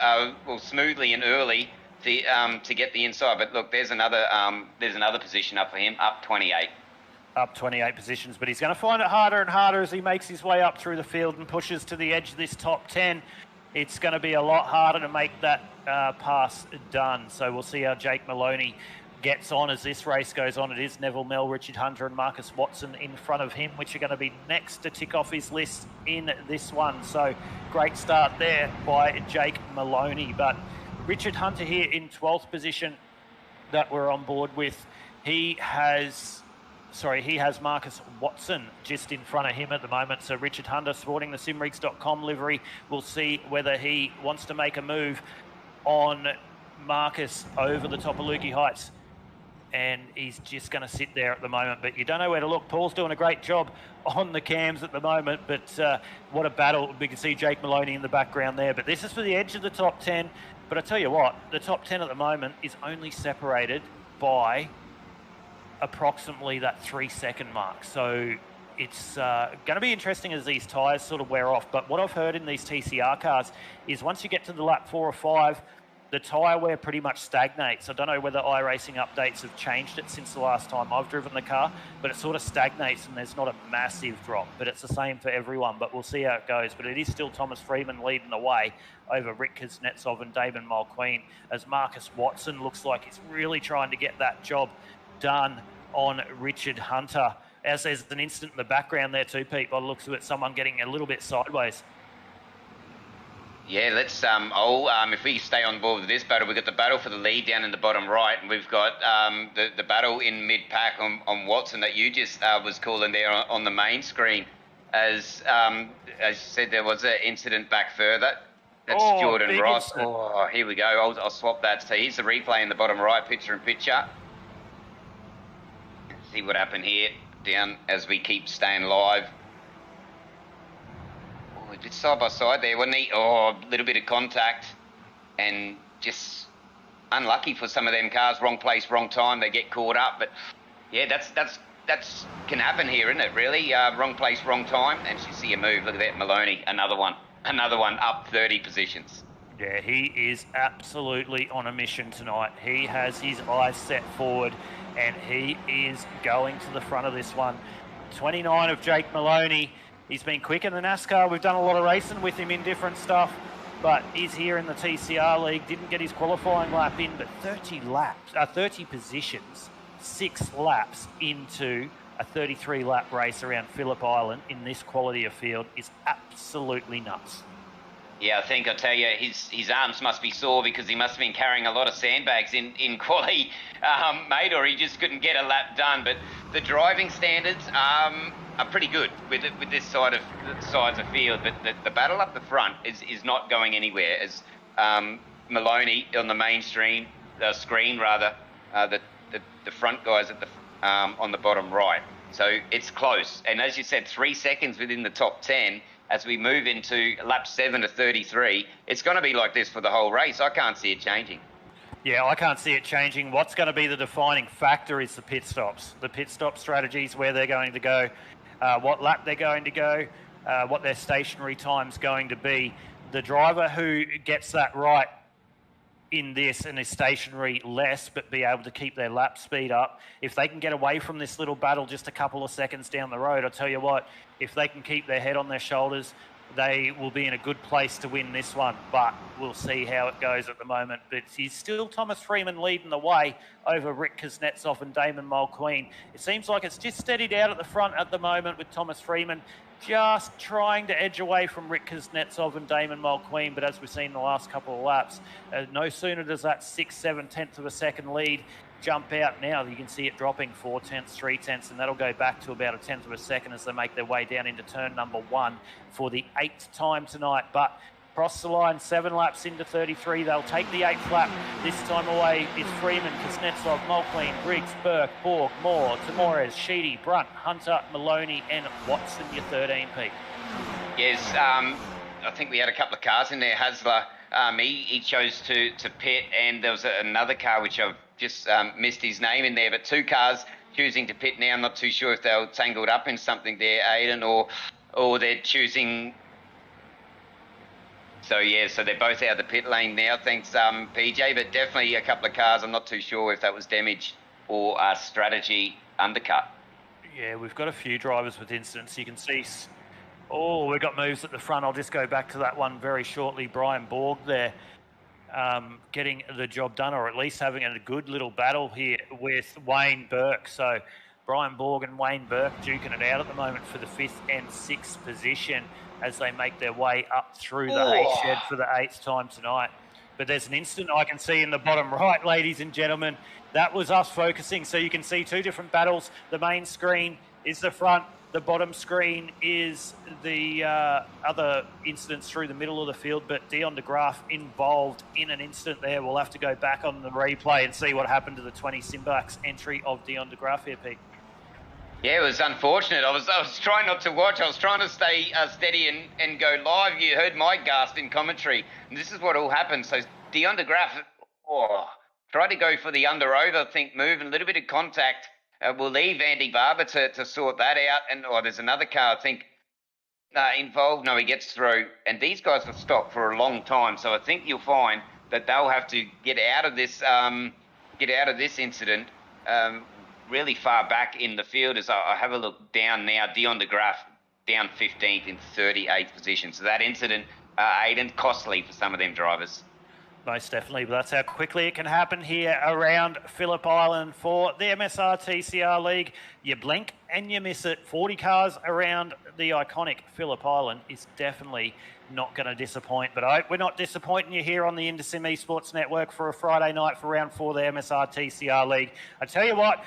smoothly and early to get the inside. But look, there's another position up for him, up 28. Up 28 positions, but he's going to find it harder and harder as he makes his way up through the field and pushes to the edge of this top 10. It's going to be a lot harder to make that pass done. So we'll see how Jake Maloney gets on as this race goes on. It is Neville Mell, Richard Hunter and Marcus Watson in front of him, which are going to be next to tick off his list in this one. So great start there by Jake Maloney. But Richard Hunter here in 12th position that we're on board with. He has Marcus Watson just in front of him at the moment. So Richard Hunter sporting the simrigs.com livery. We'll see whether he wants to make a move on Marcus over the top of Lukey Heights. And he's just going to sit there at the moment. But you don't know where to look. Paul's doing a great job on the cams at the moment. But what a battle. We can see Jake Maloney in the background there. But this is for the edge of the top 10. But I tell you what, the top 10 at the moment is only separated by approximately that 3-second mark. So it's going to be interesting as these tyres sort of wear off. But what I've heard in these TCR cars is once you get to the lap 4 or 5, the tyre wear pretty much stagnates. I don't know whether iRacing updates have changed it since the last time I've driven the car, but it sort of stagnates and there's not a massive drop. But it's the same for everyone, but we'll see how it goes. But it is still Thomas Freeman leading the way over Rick Kuznetsov and Damon Mulqueen, as Marcus Watson looks like he's really trying to get that job done on Richard Hunter. As there's an incident in the background there too, Pete, by the looks of it, someone getting a little bit sideways. Yeah, let's if we stay on board with this battle, we've got the battle for the lead down in the bottom right, and we've got the battle in mid-pack on Watson that you just was calling there on the main screen. As you said, there was an incident back further. That's Jordan Ross. Incident. Here we go. I'll swap that. So here's the replay in the bottom right, picture-in-picture. See what happened here down as we keep staying live. Oh, just side by side there, wasn't he? A little bit of contact and just unlucky for some of them cars. Wrong place, wrong time. They get caught up. But yeah, that's can happen here, isn't it? Really, wrong place, wrong time. And you see a move. Look at that, Maloney. Another one up 30 positions. Yeah, he is absolutely on a mission tonight. He has his eyes set forward and he is going to the front of this one. 29 of Jake Maloney. He's been quick in the NASCAR. We've done a lot of racing with him in different stuff, but he's here in the TCR League. Didn't get his qualifying lap in, but 30 positions, 6 laps into a 33-lap race around Phillip Island in this quality of field is absolutely nuts. Yeah, I tell you, his arms must be sore because he must have been carrying a lot of sandbags in quali, mate, or he just couldn't get a lap done. But the driving standards are pretty good with this size of field. But the battle up the front is not going anywhere. As Maloney on the main screen, the front guys at the on the bottom right. So it's close. And as you said, 3 seconds within the top 10. As we move into lap 7 to 33, it's going to be like this for the whole race. I can't see it changing. Yeah, I can't see it changing. What's going to be the defining factor is the pit stops. The pit stop strategies, where they're going to go, what lap they're going to go, what their stationary time's going to be. The driver who gets that right in this and is stationary less but be able to keep their lap speed up, if they can get away from this little battle just a couple of seconds down the road, I'll tell you what, if they can keep their head on their shoulders, they will be in a good place to win this one. But we'll see how it goes at the moment. But he's still Thomas Freeman leading the way over Rick Kuznetsov and Damon Mulqueen. It seems like it's just steadied out at the front at the moment with Thomas Freeman just trying to edge away from Rick Kuznetsov and Damon Mulqueen. But as we've seen in the last couple of laps, no sooner does that 6, 7 tenths of a second lead jump out now. You can see it dropping 4 tenths, 3 tenths, and that'll go back to about 1/10 of a second as they make their way down into turn number 1 for the 8th time tonight. But across the line, 7 laps into 33. They'll take the 8th lap. This time away, it's Freeman, Kuznetsov, Mulqueen, Briggs, Burke, Borg, Moore, Tamores, Sheedy, Brunt, Hunter, Maloney, and Watson, your 13, Pete. Yes, I think we had a couple of cars in there. Hasler, he chose to pit, and there was another car which I've just missed his name in there, but 2 cars choosing to pit now. I'm not too sure if they were tangled up in something there, Aidan, or they're choosing. So yeah, so they're both out of the pit lane now. Thanks, PJ, but definitely a couple of cars. I'm not too sure if that was damage or a strategy undercut. Yeah, we've got a few drivers with incidents. You can see. Oh, we've got moves at the front. I'll just go back to that one very shortly. Brian Borg there getting the job done, or at least having a good little battle here with Wayne Burke. So Brian Borg and Wayne Burke duking it out at the moment for the 5th and 6th position as they make their way up through the hay shed for the 8th time tonight. But there's an instant I can see in the bottom right, ladies and gentlemen. That was us focusing. So you can see 2 different battles. The main screen is the front. The bottom screen is the other incidents through the middle of the field, but Dion de Graaf involved in an incident there. We'll have to go back on the replay and see what happened to the 20 Simbax entry of Dion de Graaf here, Pete. Yeah, it was unfortunate. I was trying not to watch. I was trying to stay steady and go live. You heard my gasp in commentary. And this is what all happened. So Dion de Graaf tried to go for the under-over, move, and a little bit of contact. We'll leave Andy Barber to sort that out. And there's another car, I think, involved. No, he gets through. And these guys have stopped for a long time. So I think you'll find that they'll have to get out of this incident really far back in the field. As I have a look down now, Dion de Graaf down 15th in 38th position. So that incident, Aidan, costly for some of them drivers. Most definitely, but that's how quickly it can happen here around Phillip Island for the MSR TCR League. You blink and you miss it. 40 cars around the iconic Phillip Island is definitely not going to disappoint. But I hope we're not disappointing you here on the Indosim Esports Network for a Friday night for round 4 of the MSR TCR League. I tell you what,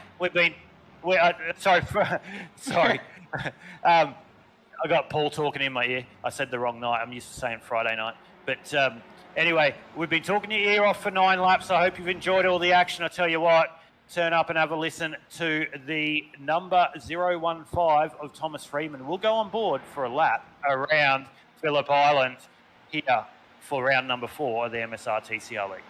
sorry. I got Paul talking in my ear. I said the wrong night. I'm used to saying Friday night. But anyway, we've been talking your ear off for 9 laps. I hope you've enjoyed all the action. I tell you what, turn up and have a listen to the number 015 of Thomas Freeman. We'll go on board for a lap around Phillip Island here for round number 4 of the MSR TCR League.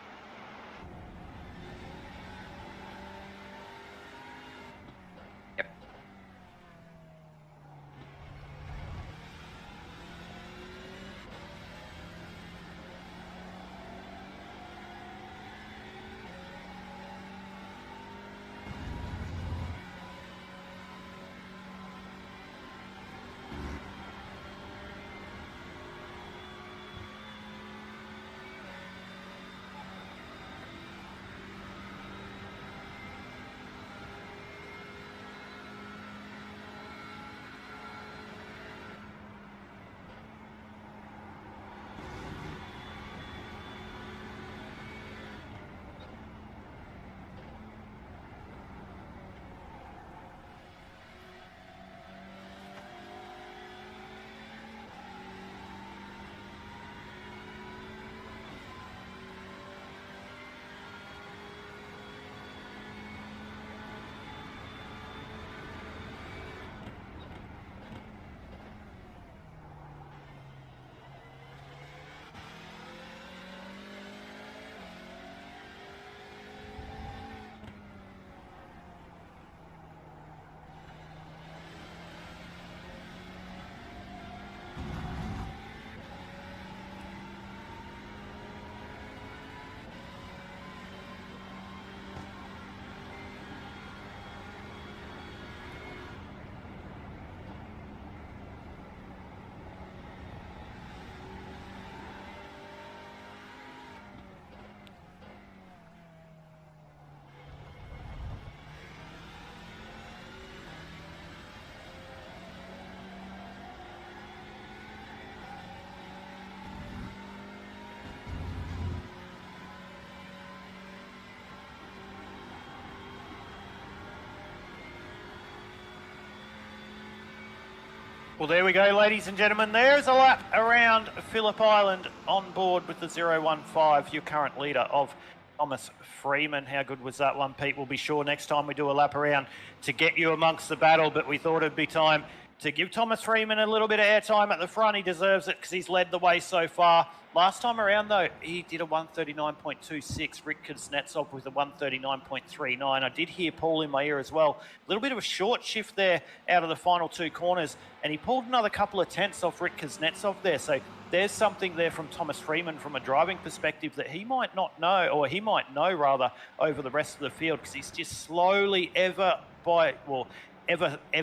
Well, there we go, ladies and gentlemen. There's a lap around Phillip Island on board with the 015, your current leader of Thomas Freeman. How good was that one, Pete? We'll be sure next time we do a lap around to get you amongst the battle, but we thought it'd be time to give Thomas Freeman a little bit of airtime at the front. He deserves it because he's led the way so far. Last time around, though, he did a 139.26. Rick Kuznetsov with a 139.39. I did hear Paul in my ear as well. A little bit of a short shift there out of the final two corners, and he pulled another couple of tenths off Rick Kuznetsov there. So there's something there from Thomas Freeman from a driving perspective that he might not know, or he might know rather, over the rest of the field, because he's just slowly ever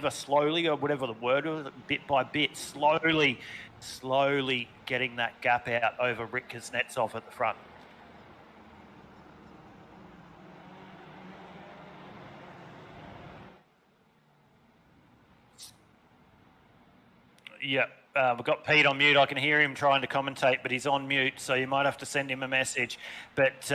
slowly, or whatever the word was, bit by bit, slowly getting that gap out over Rick Kuznetsov at the front. Yeah, we've got Pete on mute. I can hear him trying to commentate, but he's on mute, so you might have to send him a message. But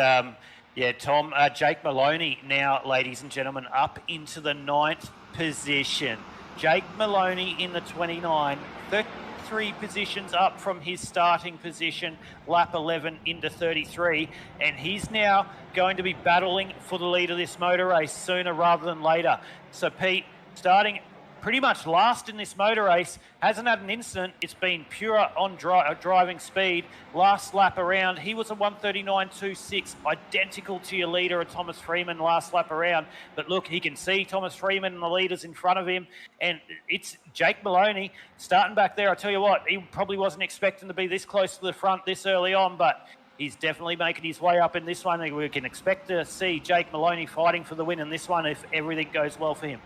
yeah, Tom, Jake Maloney now, ladies and gentlemen, up into the 9th position. Jake Maloney in the 29, 33 positions up from his starting position, lap 11 into 33, and he's now going to be battling for the lead of this motor race sooner rather than later. So Pete, starting pretty much last in this motor race, hasn't had an incident. It's been pure on driving speed. Last lap around, he was a 139.26, identical to your leader, Thomas Freeman, last lap around. But look, he can see Thomas Freeman and the leaders in front of him, and it's Jake Maloney starting back there. I tell you what, he probably wasn't expecting to be this close to the front this early on, but he's definitely making his way up in this one. We can expect to see Jake Maloney fighting for the win in this one if everything goes well for him.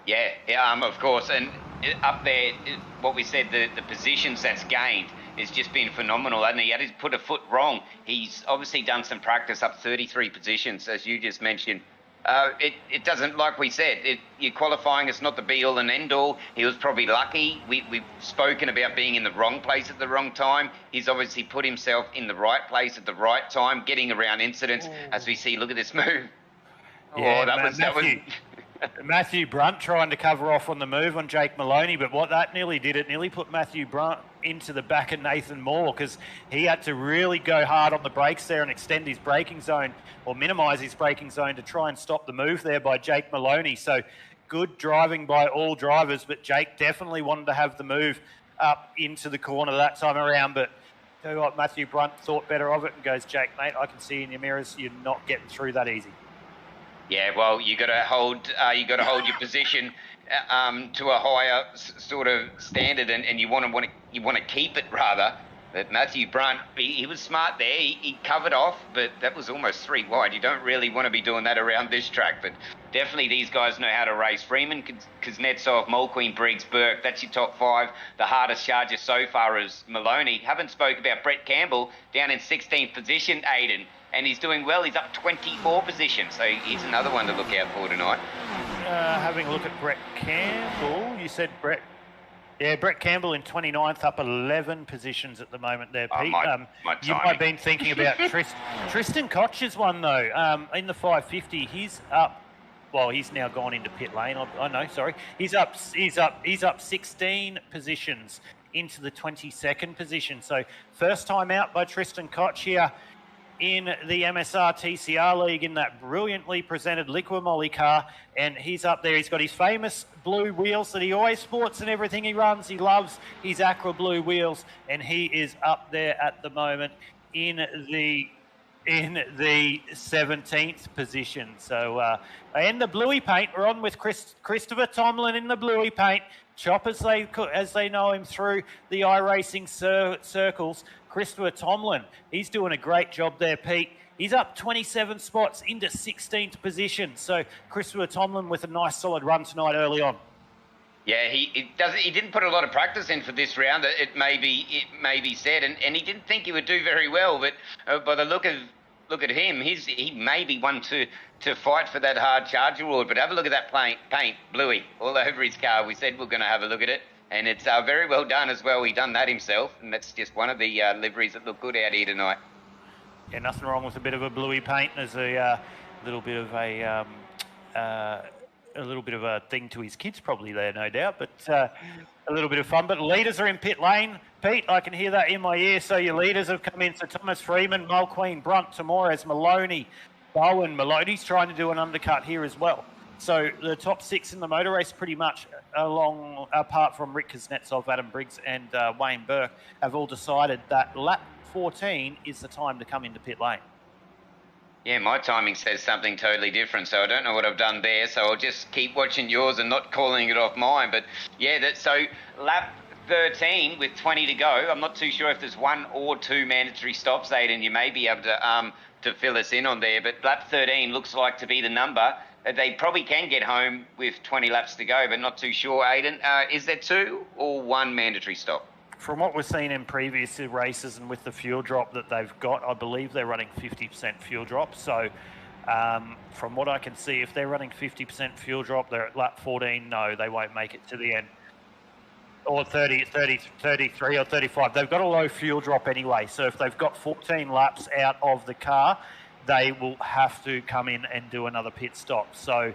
Yeah, of course, and up there, what we said, the positions that's gained has just been phenomenal, hasn't he? He had to put a foot wrong. He's obviously done some practice up 33 positions, as you just mentioned. It doesn't, like we said, your qualifying is not the be-all and end-all. He was probably lucky. We've spoken about being in the wrong place at the wrong time. He's obviously put himself in the right place at the right time, getting around incidents, as we see. Look at this move. Yeah, that was Matthew Brunt trying to cover off on the move on Jake Maloney, but what that nearly did, it nearly put Matthew Brunt into the back of Nathan Moore, because he had to really go hard on the brakes there and extend his braking zone, or minimise his braking zone, to try and stop the move there by Jake Maloney. So good driving by all drivers, but Jake definitely wanted to have the move up into the corner that time around. But tell you what, Matthew Brunt thought better of it and goes, Jake, mate, I can see in your mirrors you're not getting through that easy. Yeah, well, you got to hold your position to a higher sort of standard, and you want to keep it rather. But Matthew Brunt, he was smart there. He covered off, but that was almost 3 wide. You don't really want to be doing that around this track, but definitely these guys know how to race. Freeman, Kuznetsov, Mulqueen, Briggs, Burke, that's your top 5. The hardest charger so far is Maloney. Haven't spoke about Brett Campbell down in 16th position, Aiden. And he's doing well. He's up 24 positions, so he's another one to look out for tonight. Having a look at Brett Campbell, you said Brett. Yeah, Brett Campbell in 29th, up 11 positions at the moment there, Pete. You might have been thinking about Tristan Koch's one, though. In the 550, he's up. Well, he's now gone into pit lane. I know, sorry. He's up 16 positions into the 22nd position. So first time out by Tristan Koch here in the MSR TCR League in that brilliantly presented Liqui car, and he's up there. He's got his famous blue wheels that he always sports in everything he runs. He loves his Acra blue wheels, and he is up there at the moment in the 17th position. So, and the bluey paint, we're on with Christopher Tomlin in the bluey paint. Chop as they know him through the iRacing circles. Christopher Tomlin, he's doing a great job there, Pete. He's up 27 spots into 16th position. So Christopher Tomlin with a nice solid run tonight early on. Yeah, he didn't put a lot of practice in for this round. It may be said, and he didn't think he would do very well. But by the look at him, he may be one to fight for that hard charge award. But have a look at that paint, bluey, all over his car. We said we're going to have a look at it. And it's very well done as well. He done that himself, and that's just one of the liveries that look good out here tonight. Yeah, nothing wrong with a bit of a bluey paint. There's a little bit of a a little bit of a thing to his kids probably there, no doubt, but a little bit of fun. But leaders are in pit lane. Pete, I can hear that in my ear. So your leaders have come in. So Thomas Freeman, Mulqueen, Brunt, Tamores, Maloney, Bowen. Maloney's trying to do an undercut here as well. So the top 6 in the motor race pretty much along, apart from Rick Kuznetsov, Adam Briggs and Wayne Burke, have all decided that lap 14 is the time to come into pit lane. Yeah, my timing says something totally different, so I don't know what I've done there, so I'll just keep watching yours and not calling it off mine. But yeah, so lap 13 with 20 to go. I'm not too sure if there's 1 or 2 mandatory stops, Aidan. You may be able to fill us in on there, but lap 13 looks like to be the number. They probably can get home with 20 laps to go, but not too sure, Aidan. Is there 2 or 1 mandatory stop? From what we've seen in previous races and with the fuel drop that they've got, I believe they're running 50% fuel drop. So from what I can see, if they're running 50% fuel drop, they're at lap 14. No, they won't make it to the end. Or 30, 33 or 35. They've got a low fuel drop anyway. So if they've got 14 laps out of the car, they will have to come in and do another pit stop. So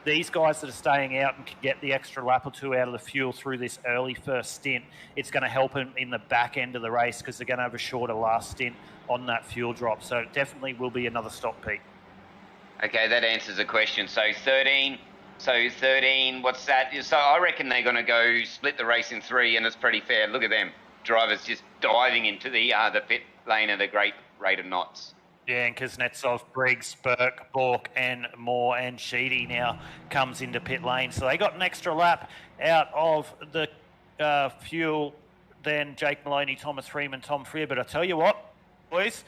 these guys that are staying out and can get the extra lap or 2 out of the fuel through this early first stint, it's going to help them in the back end of the race because they're going to have a shorter last stint on that fuel drop. So it definitely will be another stop, Pete. Okay, that answers the question. So 13, what's that? So I reckon they're going to go split the race in 3, and it's pretty fair. Look at them. Drivers just diving into the pit lane at a great rate of knots. Yeah, and Kuznetsov, Briggs, Burke, Bork and Moore and Sheedy now comes into pit lane. So they got an extra lap out of the fuel than Jake Maloney, Thomas Freeman, Tom Freer. But I tell you what, boys,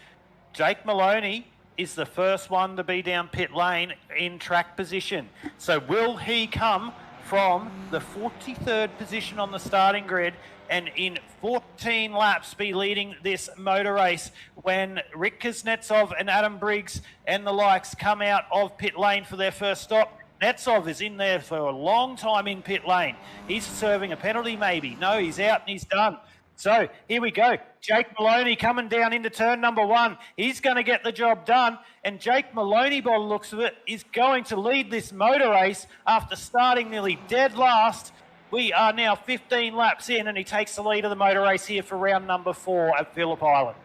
Jake Maloney is the first one to be down pit lane in track position. So will he come from the 43rd position on the starting grid and in 14 laps be leading this motor race when Rick Kuznetsov and Adam Briggs and the likes come out of pit lane for their first stop? Kuznetsov is in there for a long time in pit lane. He's serving a penalty maybe. No, he's out and he's done. So here we go. Jake Maloney coming down into turn number 1. He's going to get the job done. And Jake Maloney, by the looks of it, is going to lead this motor race after starting nearly dead last. We are now 15 laps in, and he takes the lead of the motor race here for round number 4 at Phillip Island.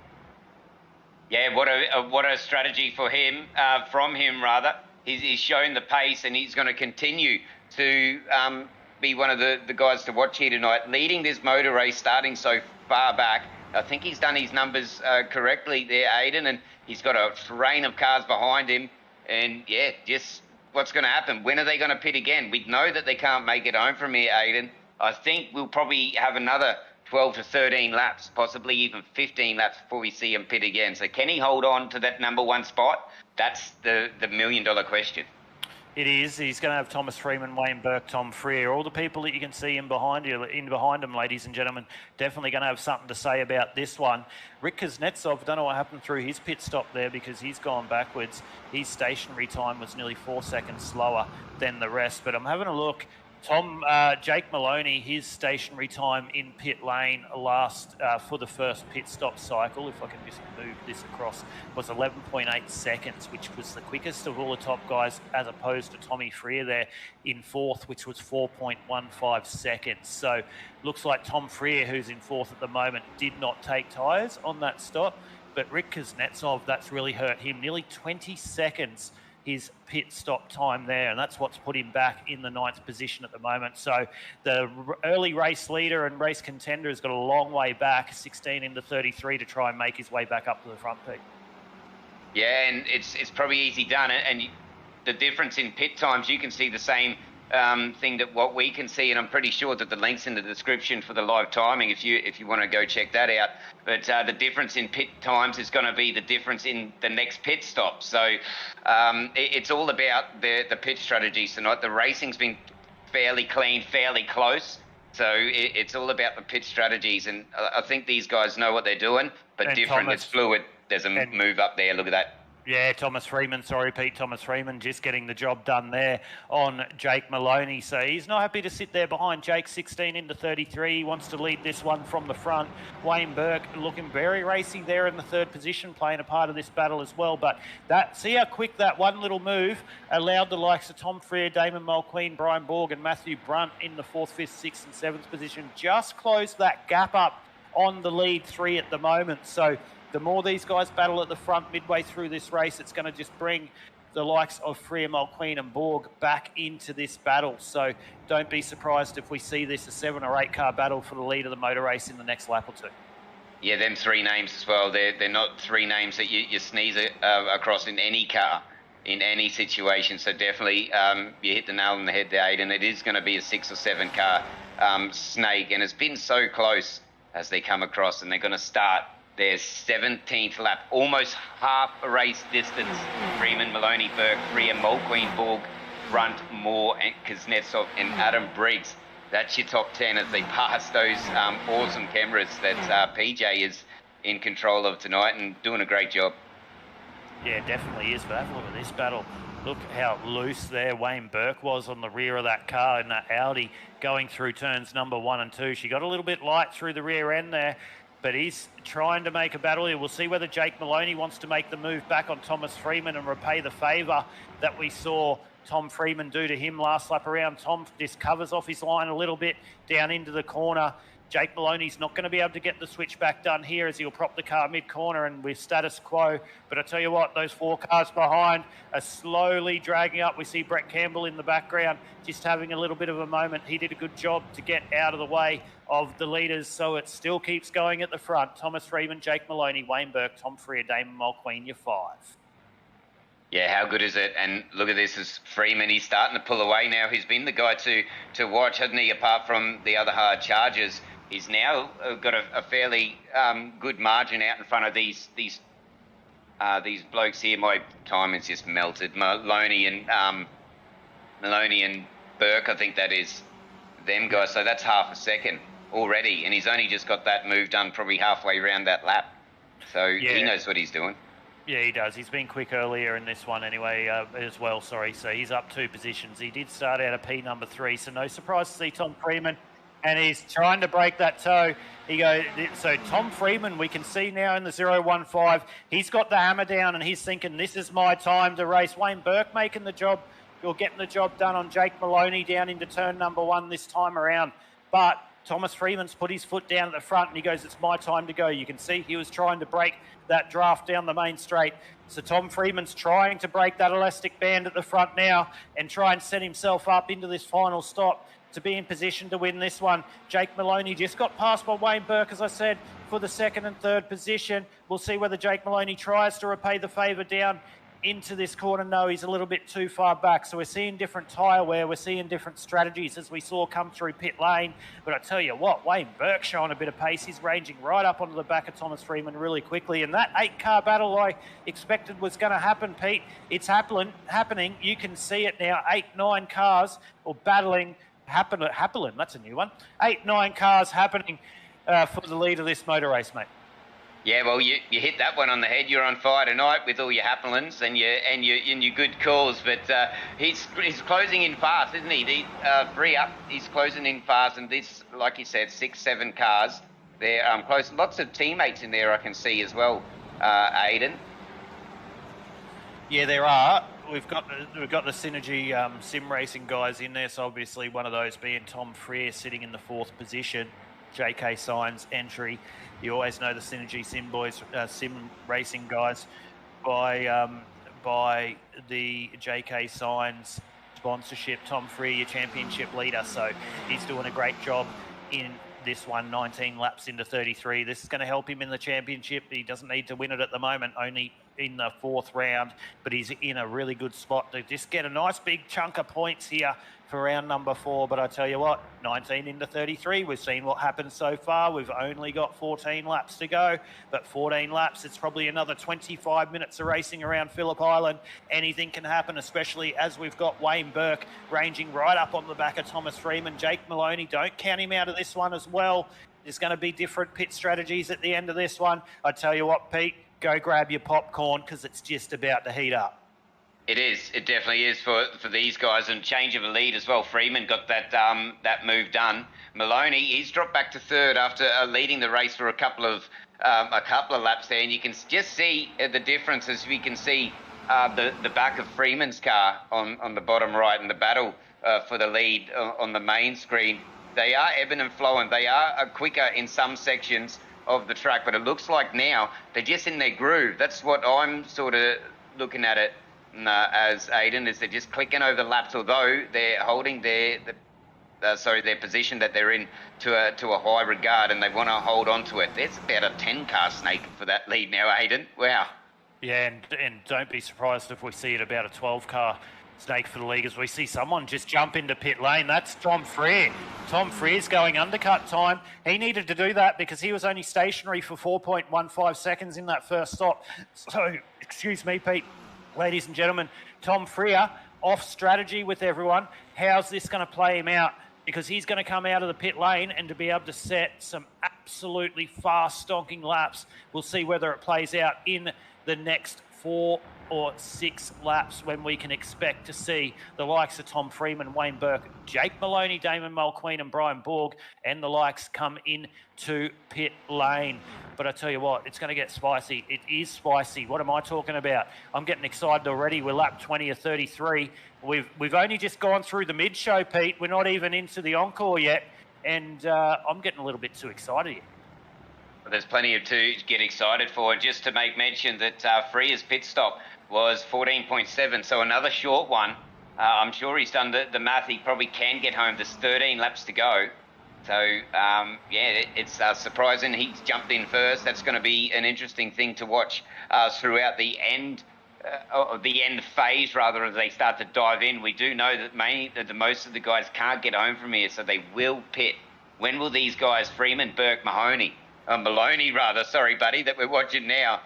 Yeah, what a strategy for him, from him rather. He's shown the pace, and he's going to continue to be one of the guys to watch here tonight, leading this motor race, starting so far back. I think he's done his numbers correctly there, Aidan, and he's got a train of cars behind him. And yeah, just what's going to happen? When are they going to pit again? We know that they can't make it home from here, Aidan. I think we'll probably have another 12 to 13 laps, possibly even 15 laps before we see him pit again. So can he hold on to that number 1 spot? That's the $1 million question. It is. He's going to have Thomas Freeman, Wayne Burke, Tom Freer, all the people that you can see in behind them, ladies and gentlemen, definitely going to have something to say about this one. Rick Kuznetsov, don't know what happened through his pit stop there because he's gone backwards. His stationary time was nearly 4 seconds slower than the rest, but I'm having a look. Jake Maloney, his stationary time in pit lane last for the first pit stop cycle, if I can just move this across, was 11.8 seconds, which was the quickest of all the top guys, as opposed to Tommy Freer there in 4th, which was 4.15 seconds. So looks like Tom Freer, who's in 4th at the moment, did not take tyres on that stop. But Rick Kuznetsov, that's really hurt him. Nearly 20 seconds his pit stop time there, and that's what's put him back in the 9th position at the moment. So the early race leader and race contender has got a long way back, 16 into 33, to try and make his way back up to the front, Pete. Yeah, and it's probably easy done. And the difference in pit times, you can see the same thing that what we can see, and I'm pretty sure that the link's in the description for the live timing if you want to go check that out. But the difference in pit times is going to be the difference in the next pit stop. So it's all about the pit strategies tonight. The racing's been fairly clean, fairly close. So it's all about the pit strategies, and I think these guys know what they're doing, but and different. Thomas, it's fluid. There's a move up there. Look at that. Yeah, Thomas Freeman. Sorry, Pete. Thomas Freeman just getting the job done there on Jake Maloney. So he's not happy to sit there behind Jake, 16 into 33. He wants to lead this one from the front. Wayne Burke looking very racy there in the third position, playing a part of this battle as well. But see how quick that one little move allowed the likes of Tom Freer, Damon Mulqueen, Brian Borg and Matthew Brunt in the 4th, 5th, 6th and 7th position. Just closed that gap up on the lead 3 at the moment. So the more these guys battle at the front midway through this race, it's going to just bring the likes of Freer, Mulqueen and Borg back into this battle. So don't be surprised if we see this a 7 or 8 car battle for the lead of the motor race in the next lap or two. Yeah, them 3 names as well. They're not 3 names that you sneeze across in any car, in any situation. So definitely you hit the nail on the head there, Aidan. It is going to be a 6 or 7 car snake, and it's been so close as they come across, and they're going to start their 17th lap, almost half a race distance. Freeman, Maloney, Burke, Freer, Mulqueen, Borg, Brunt, Moore, and Kuznetsov and Adam Briggs. That's your top 10 as they pass those awesome cameras that PJ is in control of tonight and doing a great job. Yeah, definitely is. But have a look at this battle. Look how loose there Wayne Burke was on the rear of that car in that Audi going through turns number 1 and 2. She got a little bit light through the rear end there, but he's trying to make a battle here. We'll see whether Jake Maloney wants to make the move back on Thomas Freeman and repay the favour that we saw Tom Freeman do to him last lap around. Tom just covers off his line a little bit down into the corner. Jake Maloney's not going to be able to get the switchback done here as he'll prop the car mid-corner and with status quo. But I tell you what, those 4 cars behind are slowly dragging up. We see Brett Campbell in the background just having a little bit of a moment. He did a good job to get out of the way of the leaders, so it still keeps going at the front. Thomas Freeman, Jake Maloney, Wayne Burke, Tom Freer, Damon Mulqueen, your 5. Yeah, how good is it? And look at this, is Freeman. He's starting to pull away now. He's been the guy to watch, hasn't he? Apart from the other hard charges, he's now got a fairly good margin out in front of these blokes here. My timing's just melted. Maloney and Burke, I think that is them guys. So that's half a second already, and he's only just got that move done probably halfway around that lap. So yeah, he knows what he's doing. Yeah, he does. He's been quick earlier in this one anyway as well, sorry. So he's up 2 positions. He did start out of P number 3, so no surprise to see Tom Freeman. And he's trying to break that toe. So Tom Freeman, we can see now in the 015, he's got the hammer down and he's thinking, this is my time to race. Wayne Burke making the job, or getting the job done on Jake Maloney down into turn number 1 this time around. But Thomas Freeman's put his foot down at the front and he goes, it's my time to go. You can see he was trying to break that draft down the main straight. So Tom Freeman's trying to break that elastic band at the front now and try and set himself up into this final stop to be in position to win this one. Jake Maloney just got passed by Wayne Burke, as I said, for the 2nd and 3rd position. We'll see whether Jake Maloney tries to repay the favour down into this corner. No, he's a little bit too far back. So we're seeing different tyre wear. We're seeing different strategies as we saw come through pit lane. But I tell you what, Wayne Burke showing a bit of pace. He's ranging right up onto the back of Thomas Freeman really quickly. And that 8-car battle I expected was going to happen, Pete. It's happening. You can see it now. 8, 9 cars or battling. Happening, that's a new one. 8, 9 cars happening for the lead of this motor race, mate. Yeah, well, you hit that one on the head. You're on fire tonight with all your happenings and your good calls. But he's closing in fast, isn't he? Free up, he's closing in fast, and this, like you said, 6, 7 cars. They're close. Lots of teammates in there I can see as well, Aidan. Yeah, there are. We've got the Synergy sim racing guys in there. So obviously one of those being Tom Freer sitting in the 4th position. JK Signs entry. You always know the Synergy sim boys, sim racing guys by the JK Signs sponsorship. Tom Freer, your championship leader, so he's doing a great job in this one. 19 laps into 33. This is going to help him in the championship. He doesn't need to win it at the moment, only in the 4th round, but he's in a really good spot to just get a nice big chunk of points here for round number 4. But I tell you what, 19 into 33, we've seen what happened so far. We've only got 14 laps to go, but 14 laps, it's probably another 25 minutes of racing around Phillip Island. Anything can happen, especially as we've got Wayne Burke ranging right up on the back of Thomas Freeman. Jake Maloney, don't count him out of this one as well. There's going to be different pit strategies at the end of this one. I tell you what, Pete, go grab your popcorn because it's just about to heat up. It is. It definitely is for these guys, and change of a lead as well. Freeman got that move done. Maloney, he's dropped back to third after leading the race for a couple of laps there, and you can just see the difference as we can see the back of Freeman's car on the bottom right, and the battle for the lead on the main screen. They are ebbing and flowing. They are quicker in some sections of the track, but it looks like now they're just in their groove. That's what I'm sort of looking at it as, Aiden, is they're just clicking over laps, although they're holding their position that they're in to a high regard, and they want to hold on to it. There's about a 10-car snake for that lead now, Aiden. Wow. Yeah, and don't be surprised if we see it about a 12-car snake for the league as we see someone just jump into pit lane. That's Tom Freer. Tom Freer's going undercut time. He needed to do that because he was only stationary for 4.15 seconds in that first stop. So, excuse me, Pete. Ladies and gentlemen, Tom Freer off strategy with everyone. How's this going to play him out? Because he's going to come out of the pit lane, and to be able to set some absolutely fast stonking laps, we'll see whether it plays out in the next 4 or 6 laps when we can expect to see the likes of Tom Freeman, Wayne Burke, Jake Maloney, Damon Mulqueen and Brian Borg and the likes come into pit lane. But I tell you what, it's going to get spicy. It is spicy. What am I talking about? I'm getting excited already. We're lap 20 or 33. We've only just gone through the mid-show, Pete. We're not even into the encore yet. And I'm getting a little bit too excited here. There's plenty to get excited for. Just to make mention that Freer's pit stop was 14.7, so another short one. I'm sure he's done the math. He probably can get home. There's 13 laps to go. So, yeah, it's surprising he's jumped in first. That's going to be an interesting thing to watch throughout the end phase, rather, as they start to dive in. We do know that most of the guys can't get home from here, so they will pit. When will these guys, Freeman, Burke, Maloney, sorry, buddy, that we're watching now,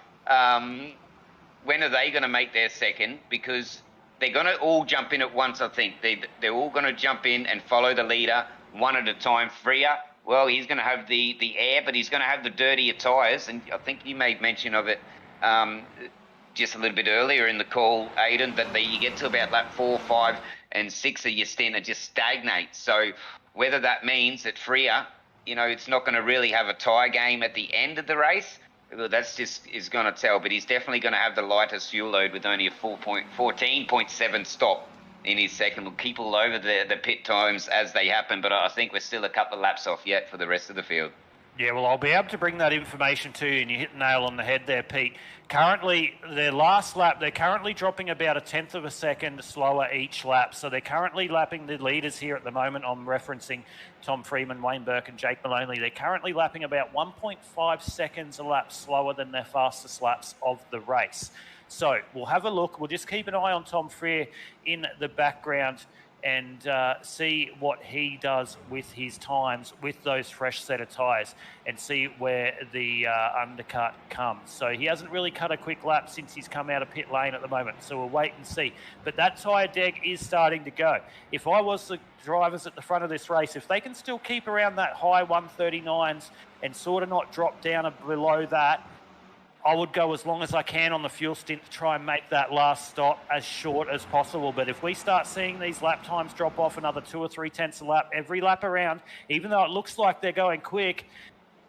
when are they going to make their second? Because they're going to all jump in at once, I think. They're all going to jump in and follow the leader one at a time. Freer, well, he's going to have the air, but he's going to have the dirtier tyres. And I think you made mention of it just a little bit earlier in the call, Aiden, that you get to about lap 4, 5 and 6 of your stint and just stagnates. So whether that means that Freer, it's not going to really have a tyre game at the end of the race, well, that's just is going to tell. But he's definitely going to have the lightest fuel load with only a 14.7 stop in his second. We'll keep all over the pit times as they happen, but I think we're still a couple of laps off yet for the rest of the field. Yeah, well, I'll be able to bring that information to you, and you hit the nail on the head there, Pete. Currently, their last lap, they're currently dropping about a 1/10 of a second slower each lap. So they're currently lapping the leaders here at the moment. I'm referencing Tom Freeman, Wayne Burke and Jake Maloney. They're currently lapping about 1.5 seconds a lap slower than their fastest laps of the race. So we'll have a look. We'll just keep an eye on Tom Freer in the background and see what he does with his times with those fresh set of tyres and see where the undercut comes. So he hasn't really cut a quick lap since he's come out of pit lane at the moment, so we'll wait and see. But that tyre deck is starting to go. If I was the drivers at the front of this race, if they can still keep around that high 139s and sort of not drop down below that, I would go as long as I can on the fuel stint to try and make that last stop as short as possible. But if we start seeing these lap times drop off another 2 or 3 tenths a lap every lap around, even though it looks like they're going quick,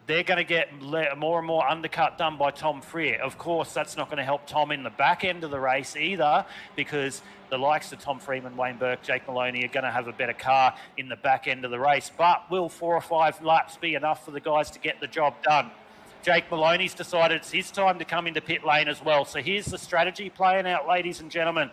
they're going to get more and more undercut done by Tom Freer. Of course, that's not going to help Tom in the back end of the race either, because the likes of Tom Freeman, Wayne Burke, Jake Maloney are going to have a better car in the back end of the race. But will 4 or 5 laps be enough for the guys to get the job done? Jake Maloney's decided it's his time to come into pit lane as well. So here's the strategy playing out, ladies and gentlemen.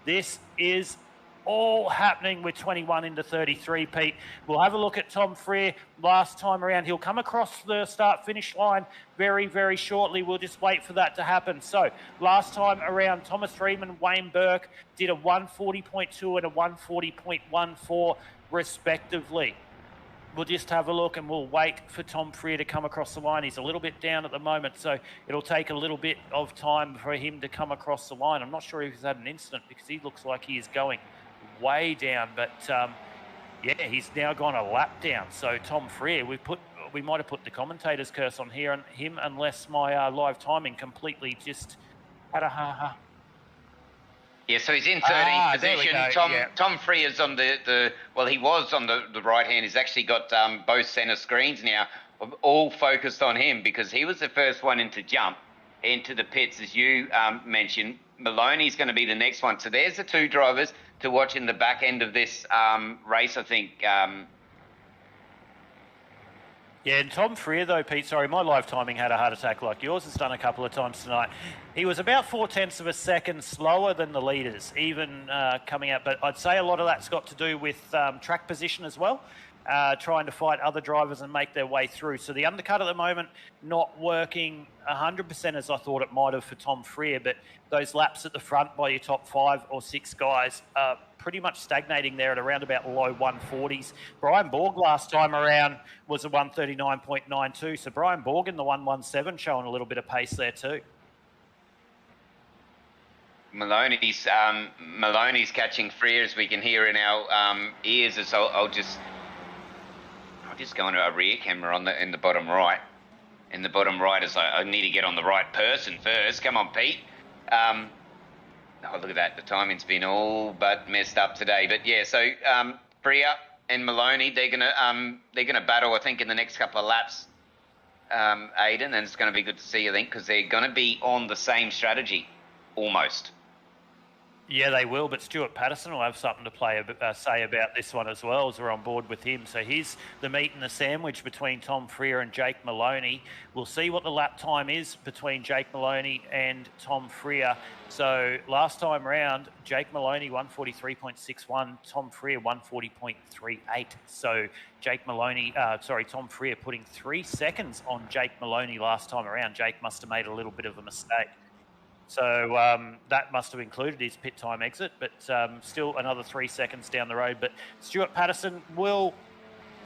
This is all happening with 21 into 33, Pete. We'll have a look at Tom Freer last time around. He'll come across the start-finish line very, very shortly. We'll just wait for that to happen. So last time around, Thomas Freeman, Wayne Burke did a 140.2 and a 140.14 respectively. We'll just have a look and we'll wait for Tom Freer to come across the line. He's a little bit down at the moment, so it'll take a little bit of time for him to come across the line. I'm not sure if he's had an incident because he looks like he is going way down, but yeah, he's now gone a lap down. So Tom Freer, we've put we might have put the commentator's curse on here and him, unless my live timing completely just had a ha-ha. Yeah, so he's in 13th position. Tom Freer's on well, he was on the right hand. He's actually got both centre screens now, all focused on him because he was the first one in to jump into the pits, as you mentioned. Maloney's going to be the next one. So there's the two drivers to watch in the back end of this race, I think. Yeah, and Tom Freer, though, Pete, sorry, my live timing had a heart attack like yours. It's done a couple of times tonight. He was about 0.4 of a second slower than the leaders, even coming out. But I'd say a lot of that's got to do with track position as well, trying to fight other drivers and make their way through. So the undercut at the moment not working 100% as I thought it might have for Tom Freer, but those laps at the front by your top 5 or 6 guys are pretty much stagnating there at around about low 140s. Brian Borg last time around was a 139.92, so Brian Borg in the 117 showing a little bit of pace there too. Maloney's catching Freer, as we can hear in our ears. As I'll just go into a rear camera in the bottom right. In the bottom right, as I need to get on the right person first. Come on, Pete. Oh, look at that. The timing's been all but messed up today. But yeah, so Freer and Maloney, they're gonna battle, I think, in the next couple of laps, Aiden, and it's going to be good to see, I think, because they're going to be on the same strategy, almost. Yeah, they will, but Stuart Patterson will have something to say about this one as well, as we're on board with him. So here's the meat and the sandwich between Tom Freer and Jake Maloney. We'll see what the lap time is between Jake Maloney and Tom Freer. So last time round, Jake Maloney 143.61, Tom Freer 140.38. So Tom Freer putting 3 seconds on Jake Maloney last time around. Jake must have made a little bit of a mistake. So that must have included his pit time exit, but still another 3 seconds down the road. But Stuart Patterson will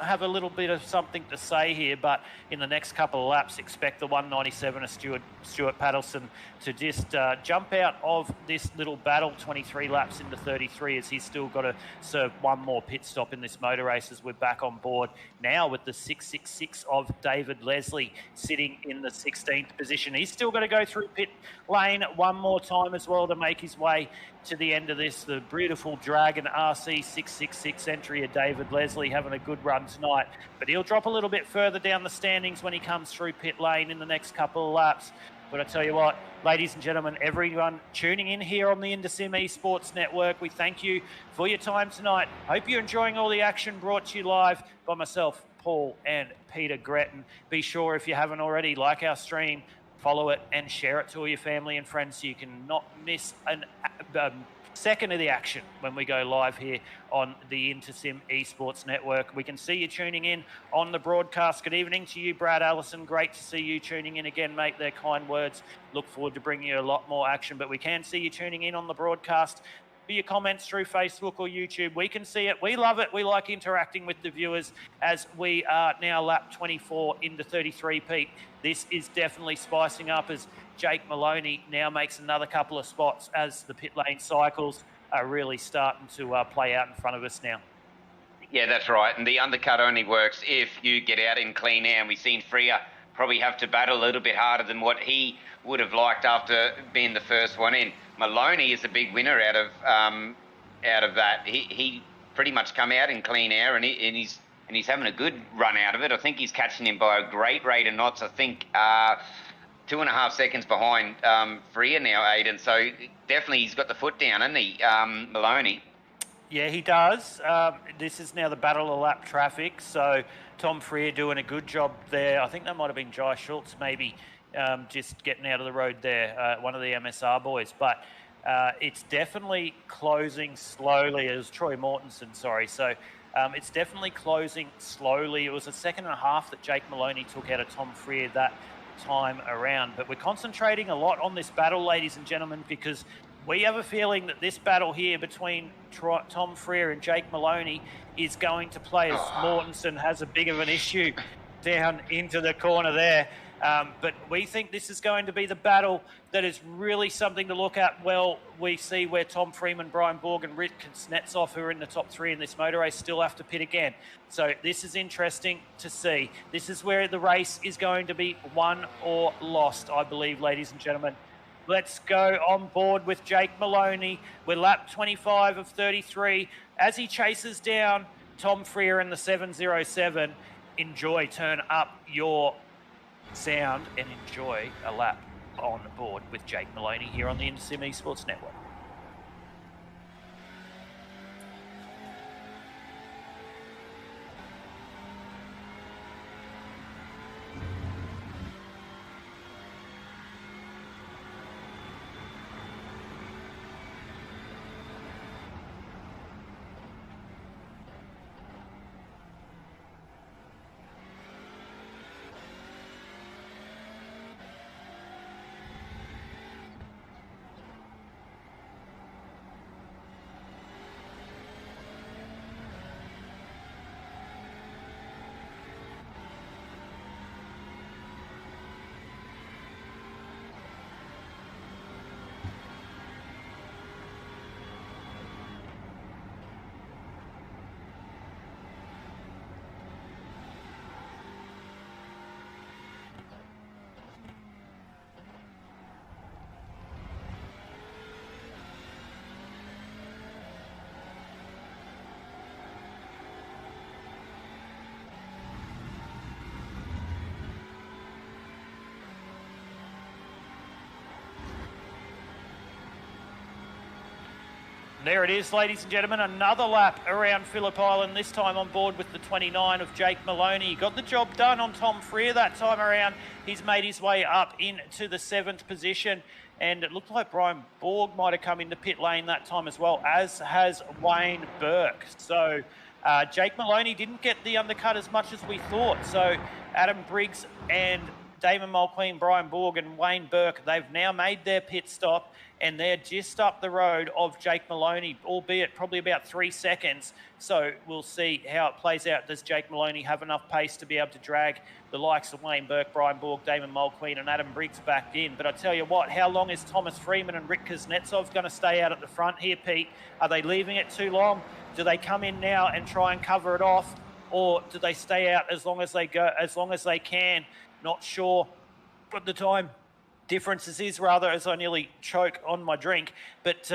have a little bit of something to say here, but in the next couple of laps, expect the 197 of Stuart Patterson to just jump out of this little battle, 23 laps into 33, as he's still got to serve one more pit stop in this motor race as we're back on board now with the 666 of David Leslie sitting in the 16th position. He's still got to go through pit lane one more time as well to make his way to the end of this. The beautiful Dragon RC 666 entry of David Leslie having a good run tonight, but he'll drop a little bit further down the standings when he comes through pit lane in the next couple of laps. But I tell you what, ladies and gentlemen, everyone tuning in here on the InterSim Esports Network, we thank you for your time tonight. Hope you're enjoying all the action brought to you live by myself, Paul, and Peter Gretton. Be sure, if you haven't already, like our stream, follow it and share it to all your family and friends so you can not miss a second of the action when we go live here on the InterSim Esports Network. We can see you tuning in on the broadcast. Good evening to you, Brad Allison. Great to see you tuning in again, mate. They're kind words. Look forward to bringing you a lot more action, but we can see you tuning in on the broadcast. For your comments through Facebook or YouTube, we can see it. We love it. We like interacting with the viewers as we are now lap 24 into 33, Pete. This is definitely spicing up as Jake Maloney now makes another couple of spots as the pit lane cycles are really starting to play out in front of us now. Yeah, that's right. And the undercut only works if you get out in clean air. And we've seen Freer probably have to battle a little bit harder than what he would have liked after being the first one in. Maloney is a big winner out of that. He pretty much come out in clean air, and he's having a good run out of it. I think he's catching him by a great rate of knots. I think 2.5 seconds behind Freer now, Aiden. So definitely he's got the foot down, hasn't he, Maloney? Yeah, he does. This is now the battle of lap traffic. So Tom Freer doing a good job there. I think that might have been Jai Schultz maybe just getting out of the road there, one of the MSR boys. But it's definitely closing slowly. It was Troy Mortensen, sorry. So it's definitely closing slowly. It was a 1.5 seconds that Jake Maloney took out of Tom Freer that time around. But we're concentrating a lot on this battle, ladies and gentlemen, because we have a feeling that this battle here between Tom Freer and Jake Maloney is going to play as Mortensen has a big of an issue down into the corner there. But we think this is going to be the battle that is really something to look at. Well, we see where Tom Freeman, Brian Borg and Rick Kuznetsov, who are in the top 3 in this motor race, still have to pit again. So this is interesting to see. This is where the race is going to be won or lost, I believe, ladies and gentlemen. Let's go on board with Jake Maloney. We're lap 25 of 33 as he chases down Tom Freer in the 707. Enjoy, turn up your sound and enjoy a lap on board with Jake Maloney here on the InSim Esports Network. There it is, ladies and gentlemen, another lap around Phillip Island, this time on board with the 29 of Jake Maloney. He got the job done on Tom Freer that time around. He's made his way up into the 7th position, and it looked like Brian Borg might have come into pit lane that time as well, as has Wayne Burke. So Jake Maloney didn't get the undercut as much as we thought. So Adam Briggs and Damon Mulqueen, Brian Borg and Wayne Burke, they've now made their pit stop, and they're just up the road of Jake Maloney, albeit probably about 3 seconds. So we'll see how it plays out. Does Jake Maloney have enough pace to be able to drag the likes of Wayne Burke, Brian Borg, Damon Mulqueen and Adam Briggs back in? But I tell you what, how long is Thomas Freeman and Rick Kuznetsov going to stay out at the front here, Pete? Are they leaving it too long? Do they come in now and try and cover it off? Or do they stay out as long as they go, as long as they can? Not sure what the time differences is, rather, as I nearly choke on my drink, but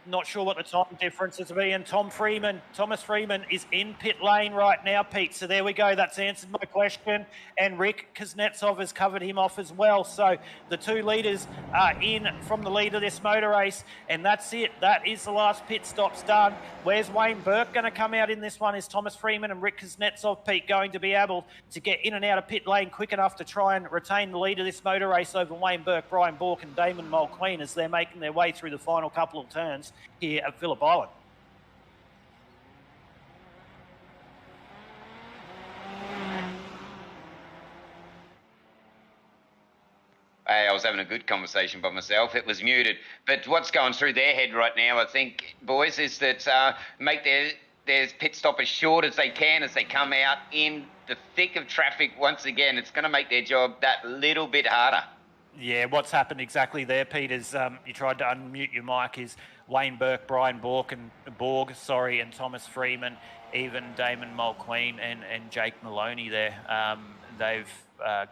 not sure what the time differences will be. And Thomas Freeman is in pit lane right now, Pete. So there we go. That's answered my question. And Rick Kuznetsov has covered him off as well. So the 2 leaders are in from the lead of this motor race. And that's it. That is the last pit stops done. Where's Wayne Burke going to come out in this one? Is Thomas Freeman and Rick Kuznetsov, Pete, going to be able to get in and out of pit lane quick enough to try and retain the lead of this motor race over Wayne Burke, Brian Bork and Damon Mulqueen as they're making their way through the final couple of turns here at Phillip Island? Hey, I was having a good conversation by myself. It was muted. But what's going through their head right now, I think, boys, is that make their pit stop as short as they can as they come out in the thick of traffic once again. It's going to make their job that little bit harder. Yeah, what's happened exactly there, Pete, is you tried to unmute your mic, is Wayne Burke, Brian Borg, and Thomas Freeman, even Damon Mulqueen and Jake Maloney there. They've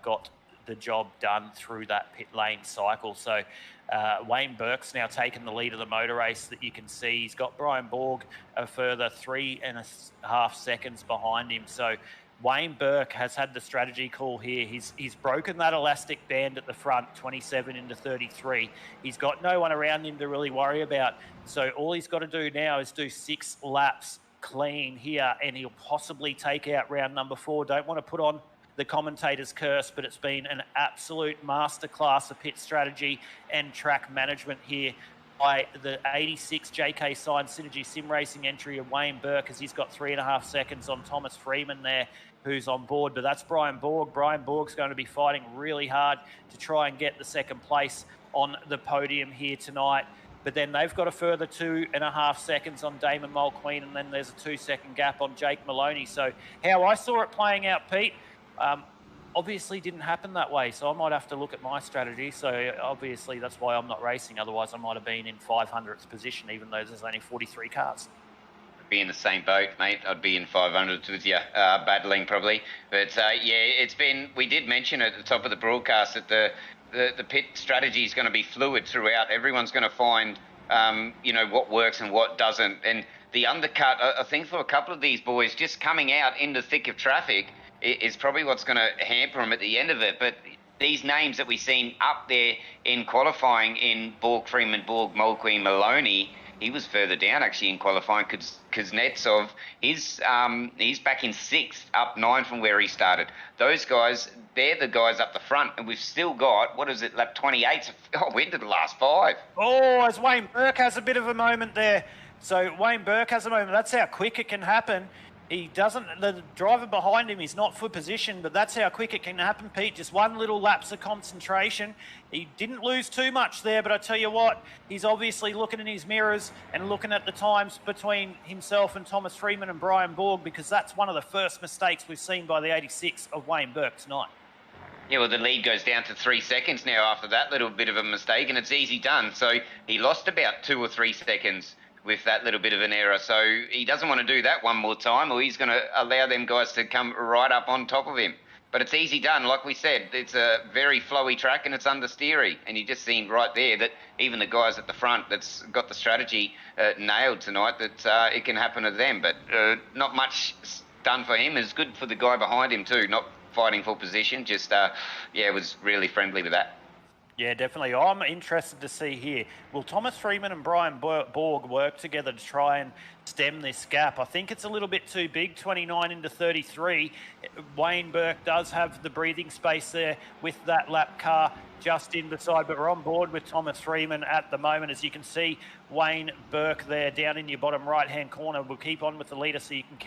got the job done through that pit lane cycle. So Wayne Burke's now taken the lead of the motor race that you can see. He's got Brian Borg a further 3.5 seconds behind him. So Wayne Burke has had the strategy call here. He's broken that elastic band at the front, 27 into 33. He's got no one around him to really worry about. So all he's got to do now is do 6 laps clean here, and he'll possibly take out round number 4. Don't want to put on the commentator's curse, but it's been an absolute masterclass of pit strategy and track management here by the 86 JK Sign Synergy Sim Racing entry of Wayne Burke, as he's got 3.5 seconds on Thomas Freeman there, who's on board. But that's Brian Borg. Brian Borg's going to be fighting really hard to try and get the 2nd place on the podium here tonight. But then they've got a further 2.5 seconds on Damon Mulqueen, and then there's a 2-second gap on Jake Maloney. So how I saw it playing out, Pete, obviously didn't happen that way, so I might have to look at my strategy. So obviously that's why I'm not racing. Otherwise, I might have been in 500th position, even though there's only 43 cars. Be in the same boat, mate. I'd be in 500 with you, battling probably. But it's been. We did mention at the top of the broadcast that the pit strategy is going to be fluid throughout. Everyone's going to find, what works and what doesn't. And the undercut, I think, for a couple of these boys, just coming out in the thick of traffic is probably what's going to hamper them at the end of it. But these names that we've seen up there in qualifying in Borg, Freeman, Borg, Mulqueen, Maloney. He was further down actually in qualifying. Kuznetsov, he's back in 6th, up 9 from where he started. Those guys, they're the guys up the front, and we've still got, what is it, lap 28? Oh, we're into the last 5. Oh, as Wayne Burke has a bit of a moment there. So Wayne Burke has a moment. That's how quick it can happen. The driver behind him is not for position, but that's how quick it can happen, Pete. Just one little lapse of concentration. He didn't lose too much there, but I tell you what, he's obviously looking in his mirrors and looking at the times between himself and Thomas Freeman and Brian Borg, because that's one of the first mistakes we've seen by the 86 of Wayne Burke tonight. Yeah, well, the lead goes down to 3 seconds now after that little bit of a mistake, and it's easy done. So he lost about 2 or 3 seconds with that little bit of an error. So he doesn't want to do that one more time, or he's going to allow them guys to come right up on top of him. But it's easy done. Like we said, it's a very flowy track and it's understeery. And you just seen right there that even the guys at the front that's got the strategy nailed tonight, that it can happen to them. But not much done for him. It's good for the guy behind him too, not fighting for position. Just, was really friendly with that. Yeah, definitely. I'm interested to see here. Will Thomas Freeman and Brian Borg work together to try and stem this gap? I think it's a little bit too big, 29 into 33. Wayne Burke does have the breathing space there with that lap car just in beside, but we're on board with Thomas Freeman at the moment. As you can see, Wayne Burke there down in your bottom right-hand corner. We'll keep on with the leader so you can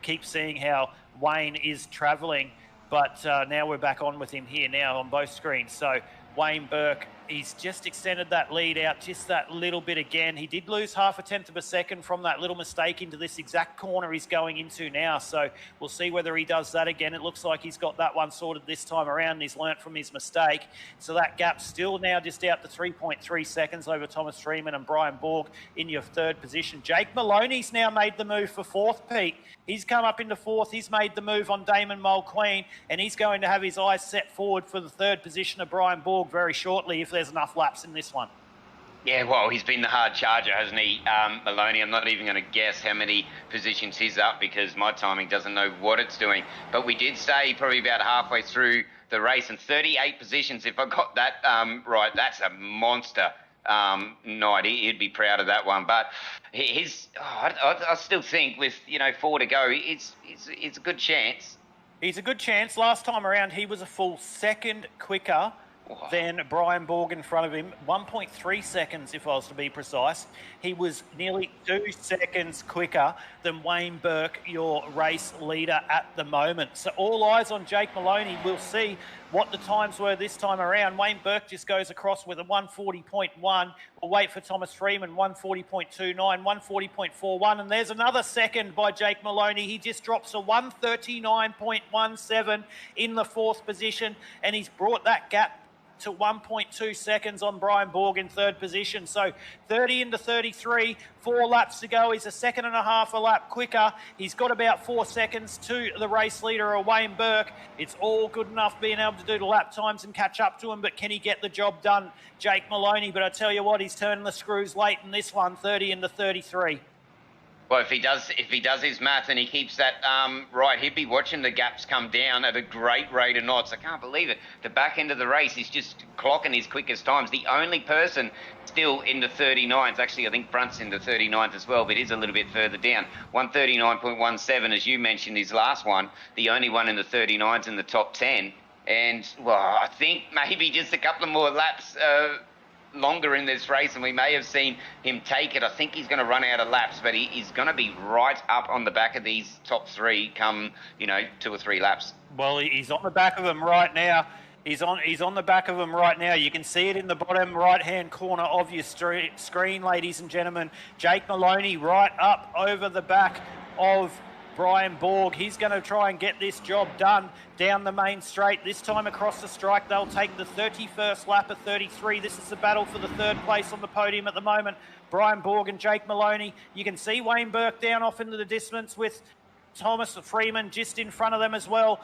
keep seeing how Wayne is travelling. But now we're back on with him here now on both screens. So Wayne Burke, he's just extended that lead out just that little bit again. He did lose 0.5 of a second from that little mistake into this exact corner he's going into now. So we'll see whether he does that again. It looks like he's got that one sorted this time around and he's learnt from his mistake. So that gap's still now just out to 3.3 seconds over Thomas Freeman and Brian Borg in your 3rd position. Jake Maloney's now made the move for 4th, Pete. He's come up into 4th. He's made the move on Damon Mulqueen, and he's going to have his eyes set forward for the 3rd position of Brian Borg very shortly if there's enough laps in this one. Yeah, well, he's been the hard charger, hasn't he, Maloney? I'm not even going to guess how many positions he's up because my timing doesn't know what it's doing. But we did say probably about halfway through the race, and 38 positions, if I got that right, that's a monster night. He'd be proud of that one. But I still think with 4 to go, it's a good chance. He's a good chance. Last time around, he was a full second quicker than Brian Borg in front of him. 1.3 seconds, if I was to be precise. He was nearly 2 seconds quicker than Wayne Burke, your race leader at the moment. So all eyes on Jake Maloney. We'll see what the times were this time around. Wayne Burke just goes across with a 140.1. We'll wait for Thomas Freeman, 140.29, 140.41. And there's another second by Jake Maloney. He just drops a 139.17 in the 4th position, and he's brought that gap to 1.2 seconds on Brian Borg in 3rd position. So 30 into 33, 4 laps to go. He's 1.5 seconds a lap quicker. He's got about 4 seconds to the race leader, Wayne Burke. It's all good enough being able to do the lap times and catch up to him, but can he get the job done, Jake Maloney? But I tell you what, he's turning the screws late in this one, 30 into 33. Well, if he does his math and he keeps that right, he'd be watching the gaps come down at a great rate of knots. I can't believe it. The back end of the race, he's just clocking his quickest times. The only person still in the 39s, actually I think Brunt's in the 39th as well, but is a little bit further down. 139.17, as you mentioned, his last one. The only one in the 39s in the top 10. And, well, I think maybe just a couple of more laps longer in this race, and we may have seen him take it. I think he's going to run out of laps, but he's going to be right up on the back of these top 3 come 2 or 3 laps. Well, he's on the back of them right now. He's on the back of them right now. You can see it in the bottom right-hand corner of your screen, ladies and gentlemen. Jake Maloney right up over the back of Brian Borg. He's going to try and get this job done down the main straight. This time across the strike, they'll take the 31st lap of 33. This is the battle for the third place on the podium at the moment. Brian Borg and Jake Maloney. You can see Wayne Burke down off into the distance with Thomas Freeman just in front of them as well.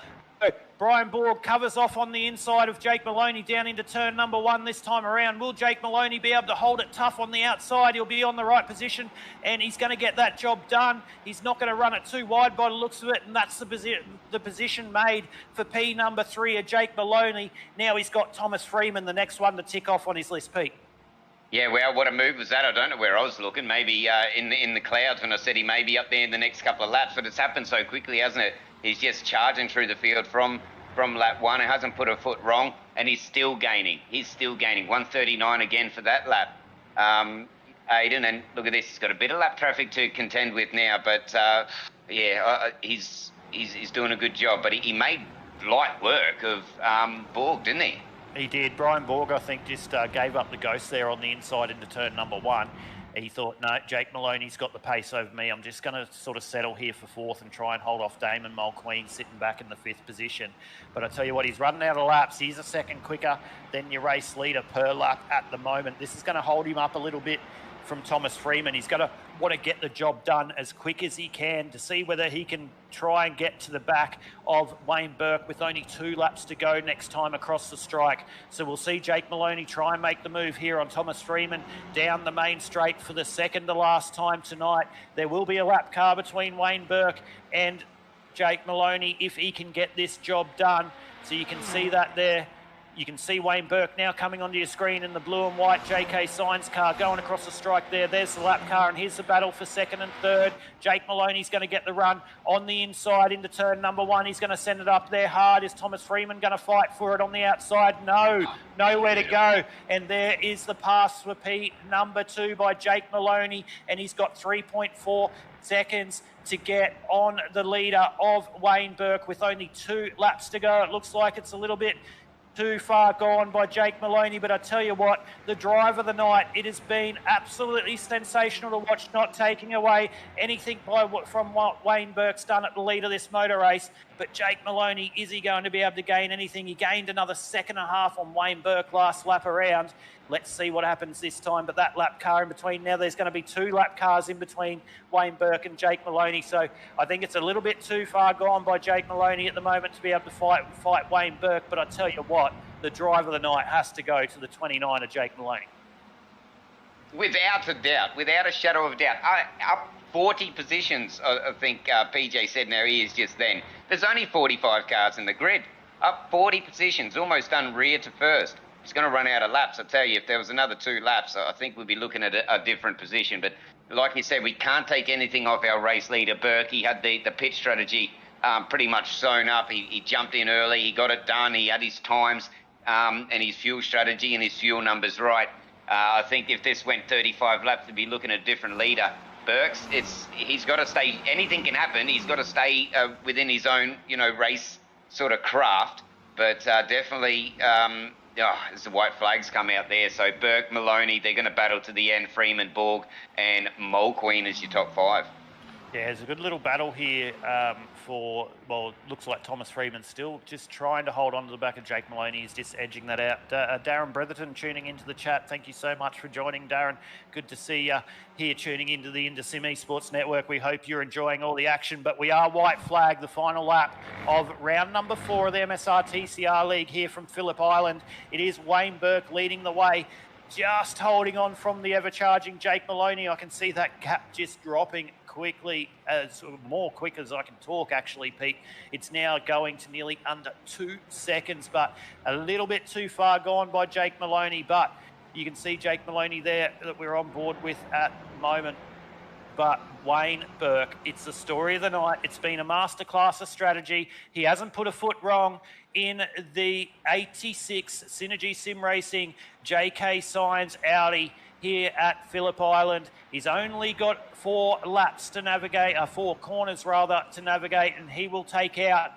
Brian Borg covers off on the inside of Jake Maloney down into turn number 1 this time around. Will Jake Maloney be able to hold it tough on the outside? He'll be on the right position, and he's going to get that job done. He's not going to run it too wide by the looks of it, and that's the position made for P number 3 of Jake Maloney. Now he's got Thomas Freeman, the next one to tick off on his list, Pete. Yeah, well, what a move was that? I don't know where I was looking. Maybe in the clouds when I said he may be up there in the next couple of laps, but it's happened so quickly, hasn't it? He's just charging through the field from lap 1. He hasn't put a foot wrong, and he's still gaining. 139 again for that lap. Aiden, and look at this. He's got a bit of lap traffic to contend with now, but he's doing a good job. But he made light work of Borg, didn't he? He did. Brian Borg, I think, just gave up the ghost there on the inside into turn number 1. He thought, no, Jake Maloney's got the pace over me. I'm just going to sort of settle here for 4th and try and hold off Damon Mulqueen sitting back in the 5th position. But I tell you what, he's running out of laps. He's a second quicker than your race leader per lap at the moment. This is going to hold him up a little bit from Thomas Freeman. He's going to want to get the job done as quick as he can to see whether he can try and get to the back of Wayne Burke with only 2 laps to go next time across the strike. So we'll see Jake Maloney try and make the move here on Thomas Freeman down the main straight for the second to last time tonight. There will be a lap car between Wayne Burke and Jake Maloney if he can get this job done. So you can see that there. You can see Wayne Burke now coming onto your screen in the blue and white JK Signs car going across the strike there. There's the lap car, and here's the battle for 2nd and 3rd. Jake Maloney's going to get the run on the inside into turn number 1. He's going to send it up there hard. Is Thomas Freeman going to fight for it on the outside? No, nowhere to go. And there is the pass for P number 2 by Jake Maloney, and he's got 3.4 seconds to get on the leader of Wayne Burke with only 2 laps to go. It looks like it's a little bit too far gone by Jake Maloney, but I tell you what, the drive of the night, it has been absolutely sensational to watch, not taking away anything from what Wayne Burke's done at the lead of this motor race. But Jake Maloney, is he going to be able to gain anything? He gained another 2.5 on Wayne Burke last lap around. Let's see what happens this time. But that lap car in between, now there's going to be 2 lap cars in between Wayne Burke and Jake Maloney. So I think it's a little bit too far gone by Jake Maloney at the moment to be able to fight Wayne Burke. But I tell you what, the drive of the night has to go to the 29 of Jake Maloney. Without a doubt, without a shadow of a doubt. Up 40 positions, I think PJ said in our ears just then. There's only 45 cars in the grid. Up 40 positions, almost done rear to first. He's going to run out of laps. I tell you, if there was another 2 laps, I think we'd be looking at a different position. But like you said, we can't take anything off our race leader, Burke. He had the pit strategy pretty much sewn up. He jumped in early. He got it done. He had his times and his fuel strategy and his fuel numbers right. I think if this went 35 laps, we'd be looking at a different leader. Burke's, he's got to stay, anything can happen. He's got to stay within his own, race sort of craft. But definitely, as the white flags come out there. So Burke, Maloney, they're going to battle to the end. Freeman, Borg, and Mulqueen as your top 5. Yeah, it's a good little battle here it looks like Thomas Freeman still just trying to hold on to the back of Jake Maloney. He's just edging that out. Darren Bretherton tuning into the chat. Thank you so much for joining, Darren. Good to see you here tuning into the Indosim Esports Network. We hope you're enjoying all the action, but we are white flag, the final lap of round number 4 of the MSR TCR League here from Phillip Island. It is Wayne Burke leading the way, just holding on from the ever-charging Jake Maloney. I can see that gap just dropping quickly, more quick as I can talk, actually, Pete. It's now going to nearly under 2 seconds, but a little bit too far gone by Jake Maloney. But you can see Jake Maloney there that we're on board with at the moment. But Wayne Burke, it's the story of the night. It's been a masterclass of strategy. He hasn't put a foot wrong in the 86 Synergy Sim Racing JK Signs Audi here at Phillip Island. He's only got 4 laps to navigate, 4 corners rather to navigate, and he will take out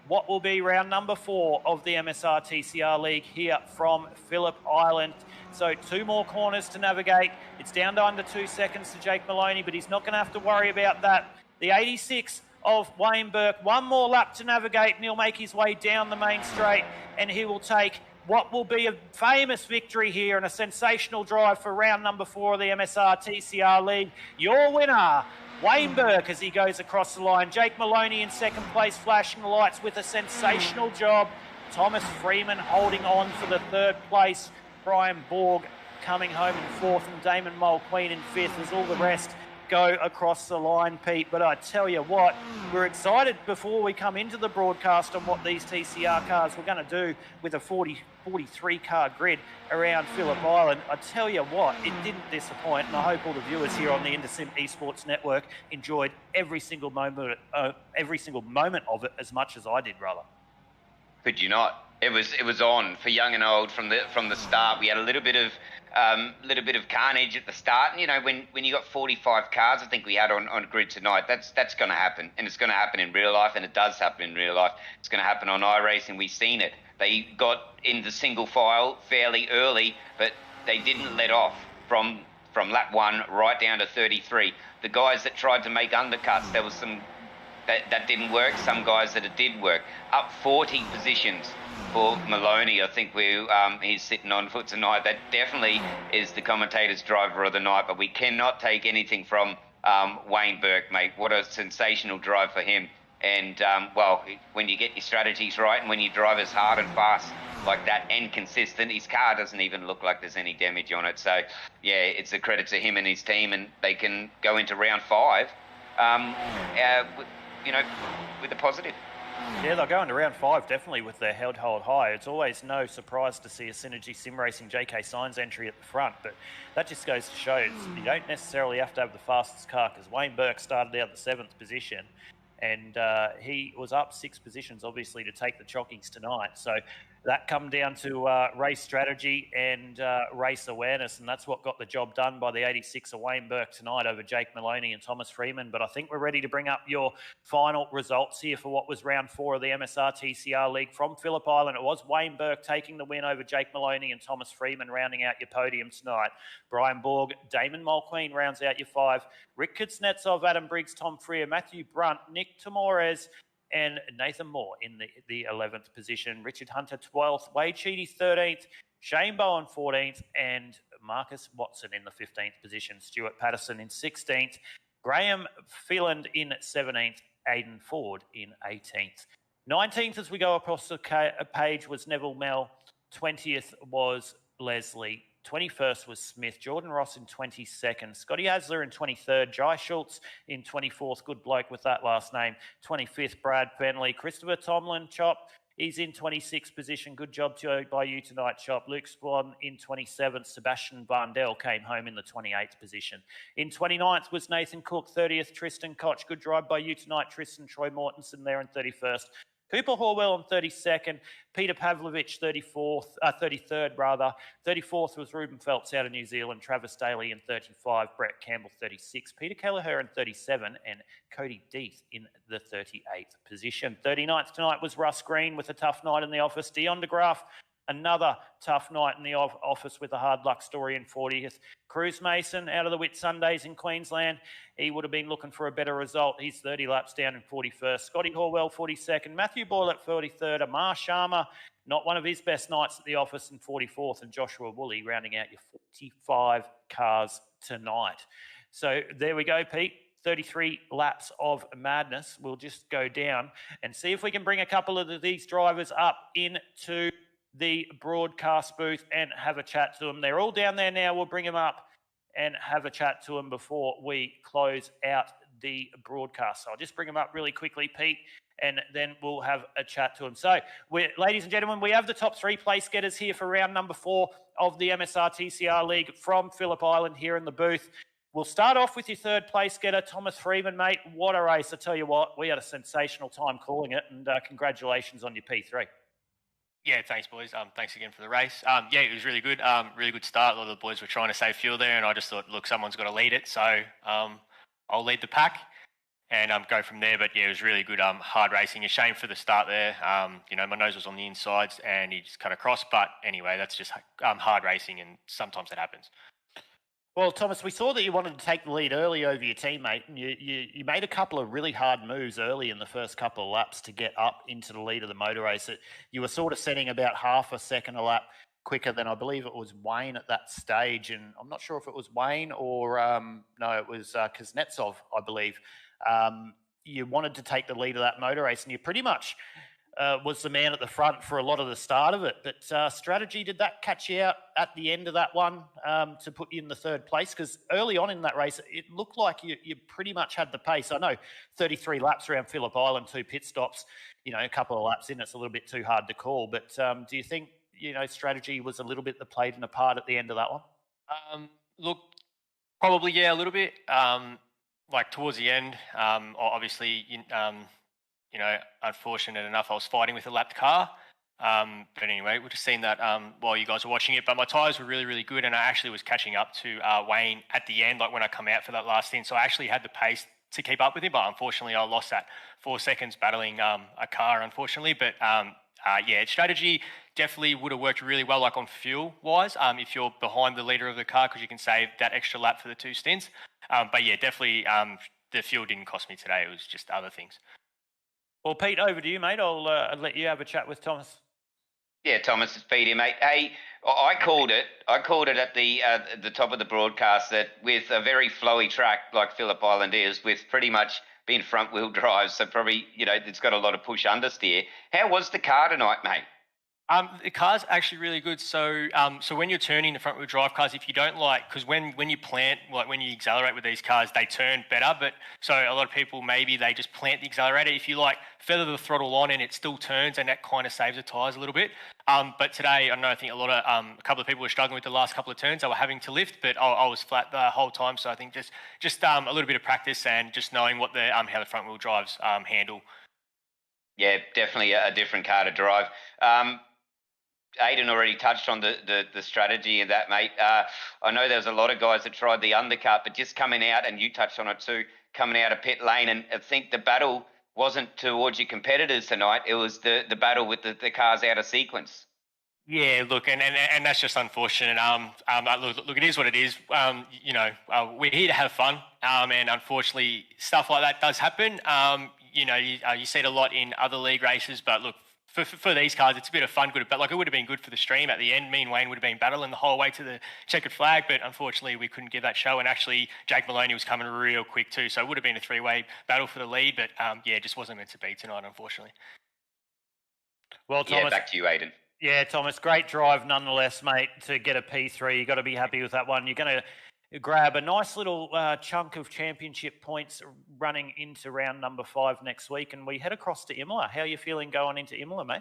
what will be round number 4 of the MSR TCR League here from Phillip Island. So 2 more corners to navigate. It's down to under 2 seconds to Jake Maloney, but he's not going to have to worry about that. The 86 of Wayne Burke. One more lap to navigate and he'll make his way down the main straight, and he will take what will be a famous victory here and a sensational drive for round number 4 of the MSR TCR League. Your winner, Wayne Burke, as he goes across the line. Jake Maloney in second place, flashing the lights with a sensational job. Thomas Freeman holding on for the third place. Brian Borg coming home in fourth, and Damon Mulqueen in fifth, as all the rest go across the line, Pete. But I tell you what, we're excited before we come into the broadcast on what these TCR cars were going to do with a 43 car grid around Phillip Island. I tell you what, it didn't disappoint, and I hope all the viewers here on the InterSim Esports Network enjoyed every single moment of it as much as I did, brother. Could you not? It was on for young and old from the start. We had a little bit of carnage at the start, and you know, when you got 45 cars, I think we had on grid tonight. That's going to happen, and it's going to happen in real life, and it does happen in real life. It's going to happen on iRacing. We've seen it. They got in the single file fairly early, but they didn't let off from lap 1 right down to 33. The guys that tried to make undercuts, there was some that didn't work. Some guys that it did work. Up 40 positions for Maloney. I think he's sitting on foot tonight. That definitely is the commentator's driver of the night, but we cannot take anything from Wayne Burke, mate. What a sensational drive for him. And, well, when you get your strategies right and when you drive as hard and fast like that and consistent, his car doesn't even look like there's any damage on it. So, yeah, it's a credit to him and his team, and they can go into round 5, you know, with a positive. Yeah, they'll go into round 5 definitely with their hold high. It's always no surprise to see a Synergy Sim Racing JK Signs entry at the front, but that just goes to show you don't necessarily have to have the fastest car, because Wayne Burke started out the 7th position, and he was up 6 positions, obviously, to take the chockies tonight. So that come down to race strategy and race awareness, and that's what got the job done by the 86 of Wayne Burke tonight over Jake Maloney and Thomas Freeman. But I think we're ready to bring up your final results here for what was round 4 of the MSR TCR League from Phillip Island. It was Wayne Burke taking the win over Jake Maloney and Thomas Freeman, rounding out your podium tonight. Brian Borg, Damon Mulqueen rounds out your 5. Rick Kuznetsov, Adam Briggs, Tom Freer, Matthew Brunt, Nick Tamores, and Nathan Moore in the 11th position. Richard Hunter 12th, Wade Sheedy 13th, Shane Bowen 14th, and Marcus Watson in the 15th position. Stuart Patterson in 16th, Graham Phelan in 17th, Aidan Ford in 18th. 19th, as we go across the page, was Neville Mell. 20th was Leslie. 21st was Smith, Jordan Ross in 22nd, Scotty Hasler in 23rd, Jai Schultz in 24th, good bloke with that last name, 25th, Brad Fenley, Christopher Tomlin, Chop, he's in 26th position, good job by you tonight, Chop. Luke Swan in 27th, Sebastian Barndell came home in the 28th position. In 29th was Nathan Cook, 30th, Tristan Koch, good drive by you tonight, Tristan. Troy Mortensen there in 31st. Cooper Horwell on 32nd, Peter Pavlovich 33rd rather. 34th was Ruben Phelps out of New Zealand, Travis Daly in 35, Brett Campbell 36, Peter Kelleher in 37, and Cody Deeth in the 38th position. 39th tonight was Russ Green with a tough night in the office. Dion DeGraff, another tough night in the office with a hard luck story in 40th. Cruz Mason out of the Whitsundays in Queensland. He would have been looking for a better result. He's 30 laps down in 41st. Scotty Horwell, 42nd. Matthew Boyle at 43rd. Amar Sharma, not one of his best nights at the office, in 44th. And Joshua Woolley rounding out your 45 cars tonight. So there we go, Pete. 33 laps of madness. We'll just go down and see if we can bring a couple of these drivers up into the broadcast booth and have a chat to them. They're all down there now. We'll bring them up and have a chat to them before we close out the broadcast. So I'll just bring them up really quickly, Pete, and then we'll have a chat to them. So, ladies and gentlemen, we have the top 3 place getters here for round number 4 of the MSR TCR League from Phillip Island here in the booth. We'll start off with your 3rd place getter, Thomas Freeman, mate. What a race. I tell you what, we had a sensational time calling it, and congratulations on your P3. Yeah, thanks, boys. Thanks again for the race. Yeah, it was really good. Really good start. A lot of the boys were trying to save fuel there, and I just thought, look, someone's got to lead it. So I'll lead the pack and go from there. But yeah, it was really good. Hard racing. A shame for the start there. You know, my nose was on the insides, and he just cut across. But anyway, that's just hard racing, and sometimes that happens. Well, Thomas, we saw that you wanted to take the lead early over your teammate, and you made a couple of really hard moves early in the first couple of laps to get up into the lead of the motor race. You were sort of setting about half a second a lap quicker than I believe it was Wayne at that stage, and I'm not sure if it was Wayne or no, it was Kuznetsov, I believe. You wanted to take the lead of that motor race, and you pretty much was the man at the front for a lot of the start of it. But strategy, did that catch you out at the end of that one to put you in the third place? Because early on in that race, it looked like you pretty much had the pace. I know 33 laps around Phillip Island, 2 pit stops, a couple of laps in, it's a little bit too hard to call. But do you think, strategy was a little bit that played in a part at the end of that one? Look, probably, yeah, a little bit. Like towards the end, obviously, unfortunate enough, I was fighting with a lapped car. But anyway, we've just seen that while you guys were watching it. But my tyres were really, really good, and I actually was catching up to Wayne at the end, like when I come out for that last stint. So I actually had the pace to keep up with him, but unfortunately, I lost that 4 seconds battling a car, unfortunately. But yeah, strategy definitely would have worked really well, like on fuel-wise, if you're behind the leader of the car, because you can save that extra lap for the 2 stints. But yeah, definitely the fuel didn't cost me today. It was just other things. Well, Pete, over to you, mate. I'll let you have a chat with Thomas. Yeah, Thomas, it's Pete here, mate. Hey, I called it. I called it at the top of the broadcast that with a very flowy track like Phillip Island is, with pretty much being front-wheel drive, so probably, it's got a lot of push understeer. How was the car tonight, mate? The car's actually really good. So when you're turning the front-wheel drive cars, if you don't because when you plant, like when you accelerate with these cars, they turn better. But so a lot of people, maybe they just plant the accelerator. If you feather the throttle on and it still turns, and that kind of saves the tyres a little bit. But today, I think a couple of people were struggling with the last couple of turns. They were having to lift, but I was flat the whole time. So I think just a little bit of practice and just knowing what how the front-wheel drives handle. Yeah, definitely a different car to drive. Aidan already touched on the strategy of that, mate. I know there was a lot of guys that tried the undercut, but just coming out, and you touched on it too, coming out of pit lane, and I think the battle wasn't towards your competitors tonight. It was the battle with the cars out of sequence. Yeah, look, and that's just unfortunate. Look, it is what it is. We're here to have fun, and unfortunately, stuff like that does happen. You see it a lot in other league races, but look, for these cars, it's a bit of fun, good, but it would have been good for the stream at the end. Me and Wayne would have been battling the whole way to the checkered flag, but unfortunately we couldn't give that show. And actually, Jake Maloney was coming real quick too, so it would have been a 3-way battle for the lead. But yeah, it just wasn't meant to be tonight, unfortunately. Well, Thomas, yeah, back to you, Aidan. Yeah, Thomas, great drive nonetheless, mate. To get a P3, you got to be happy with that one. You're going to grab a nice little chunk of championship points running into round number 5 next week, and we head across to Imola. How are you feeling going into Imola, mate?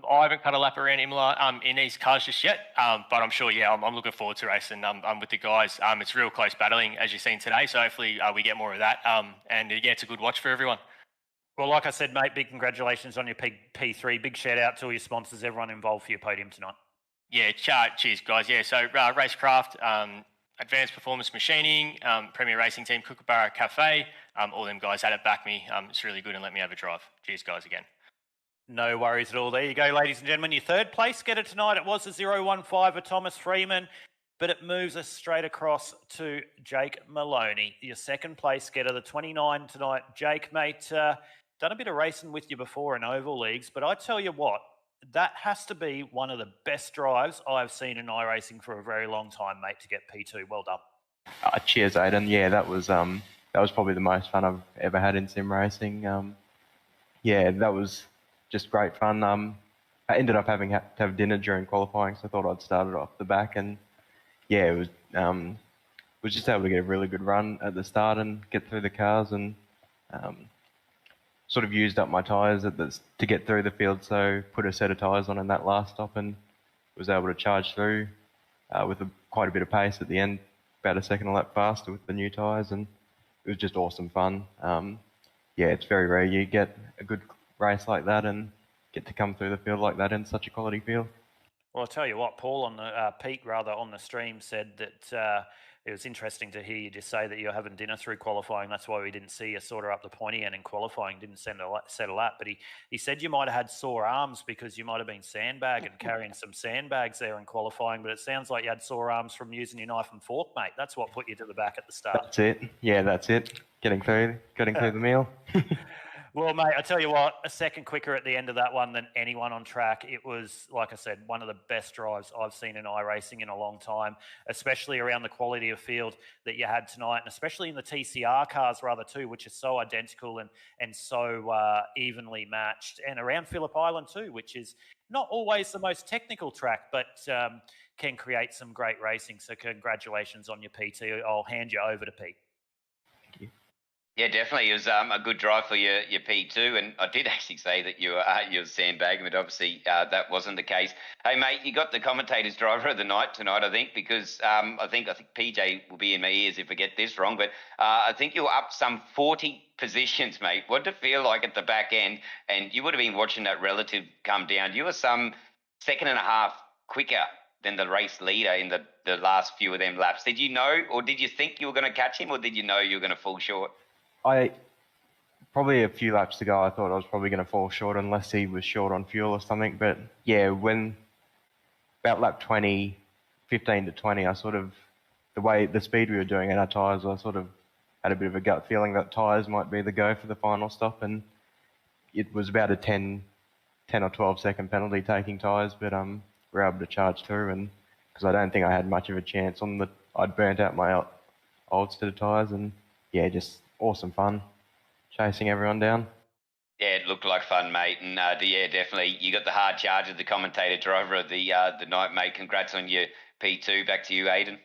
I haven't cut a lap around Imola in these cars just yet, but I'm sure, yeah, I'm looking forward to racing with the guys. It's real close battling, as you've seen today, so hopefully we get more of that. And yeah, it's a good watch for everyone. Well, like I said, mate, big congratulations on your P3. Big shout out to all your sponsors, everyone involved for your podium tonight. Yeah, cheers, guys. Yeah, so Racecraft, Advanced Performance Machining, Premier Racing Team, Kookaburra Cafe, all them guys had it back me. It's really good and let me have a drive. Cheers, guys, again. No worries at all. There you go, ladies and gentlemen. Your third place getter tonight, it was a 015 of Thomas Freeman, but it moves us straight across to Jake Maloney. Your second place getter, the 29 tonight. Jake, mate, done a bit of racing with you before in oval leagues, but I tell you what, that has to be one of the best drives I've seen in iRacing for a very long time, mate, to get P2. Well done. Cheers, Aidan. Yeah, that was probably the most fun I've ever had in sim racing. Yeah, that was just great fun. I ended up having to have dinner during qualifying, so I thought I'd start it off the back, and yeah, it was just able to get a really good run at the start and get through the cars, and sort of used up my tyres to get through the field, so put a set of tyres on in that last stop and was able to charge through with quite a bit of pace at the end, about a second a lap faster with the new tyres, and it was just awesome fun. Yeah, it's very rare you get a good race like that and get to come through the field like that in such a quality field. Well, I'll tell you what, Paul, Pete on the stream said that it was interesting to hear you just say that you're having dinner through qualifying. That's why we didn't see you sort of up the pointy end in qualifying, didn't set a lap. But he said you might have had sore arms because you might have been sandbagging, carrying some sandbags there in qualifying. But it sounds like you had sore arms from using your knife and fork, mate. That's what put you to the back at the start. That's it. Yeah, that's it. Getting through the meal. Well, mate, I tell you what, a second quicker at the end of that one than anyone on track. It was, like I said, one of the best drives I've seen in iRacing in a long time, especially around the quality of field that you had tonight, and especially in the TCR cars rather too, which are so identical and so evenly matched, and around Phillip Island too, which is not always the most technical track, but can create some great racing. So congratulations on your PT. I'll hand you over to Pete. Thank you. Yeah, definitely. It was a good drive for your P2, and I did actually say that you were sandbagging, but obviously that wasn't the case. Hey, mate, you got the commentator's driver of the night tonight, I think, because I think PJ will be in my ears if I get this wrong, but I think you were up some 40 positions, mate. What did it feel like at the back end? And you would have been watching that relative come down. You were some second and a half quicker than the race leader in the last few of them laps. Did you know, or did you think you were going to catch him, or did you know you were going to fall short? Probably a few laps to go, I thought I was probably going to fall short unless he was short on fuel or something. But yeah, when about lap 20, 15 to 20, I sort of, the speed we were doing in our tyres, I sort of had a bit of a gut feeling that tyres might be the go for the final stop. And it was about a 10 or 12 second penalty taking tyres, but we were able to charge through. And because I don't think I had much of a chance I'd burnt out my old set of tyres, and yeah, just awesome fun chasing everyone down. Yeah, it looked like fun, mate. And yeah, definitely, you got the hard charge of the commentator driver of the night, mate. Congrats on your P2. Back to you, Aidan.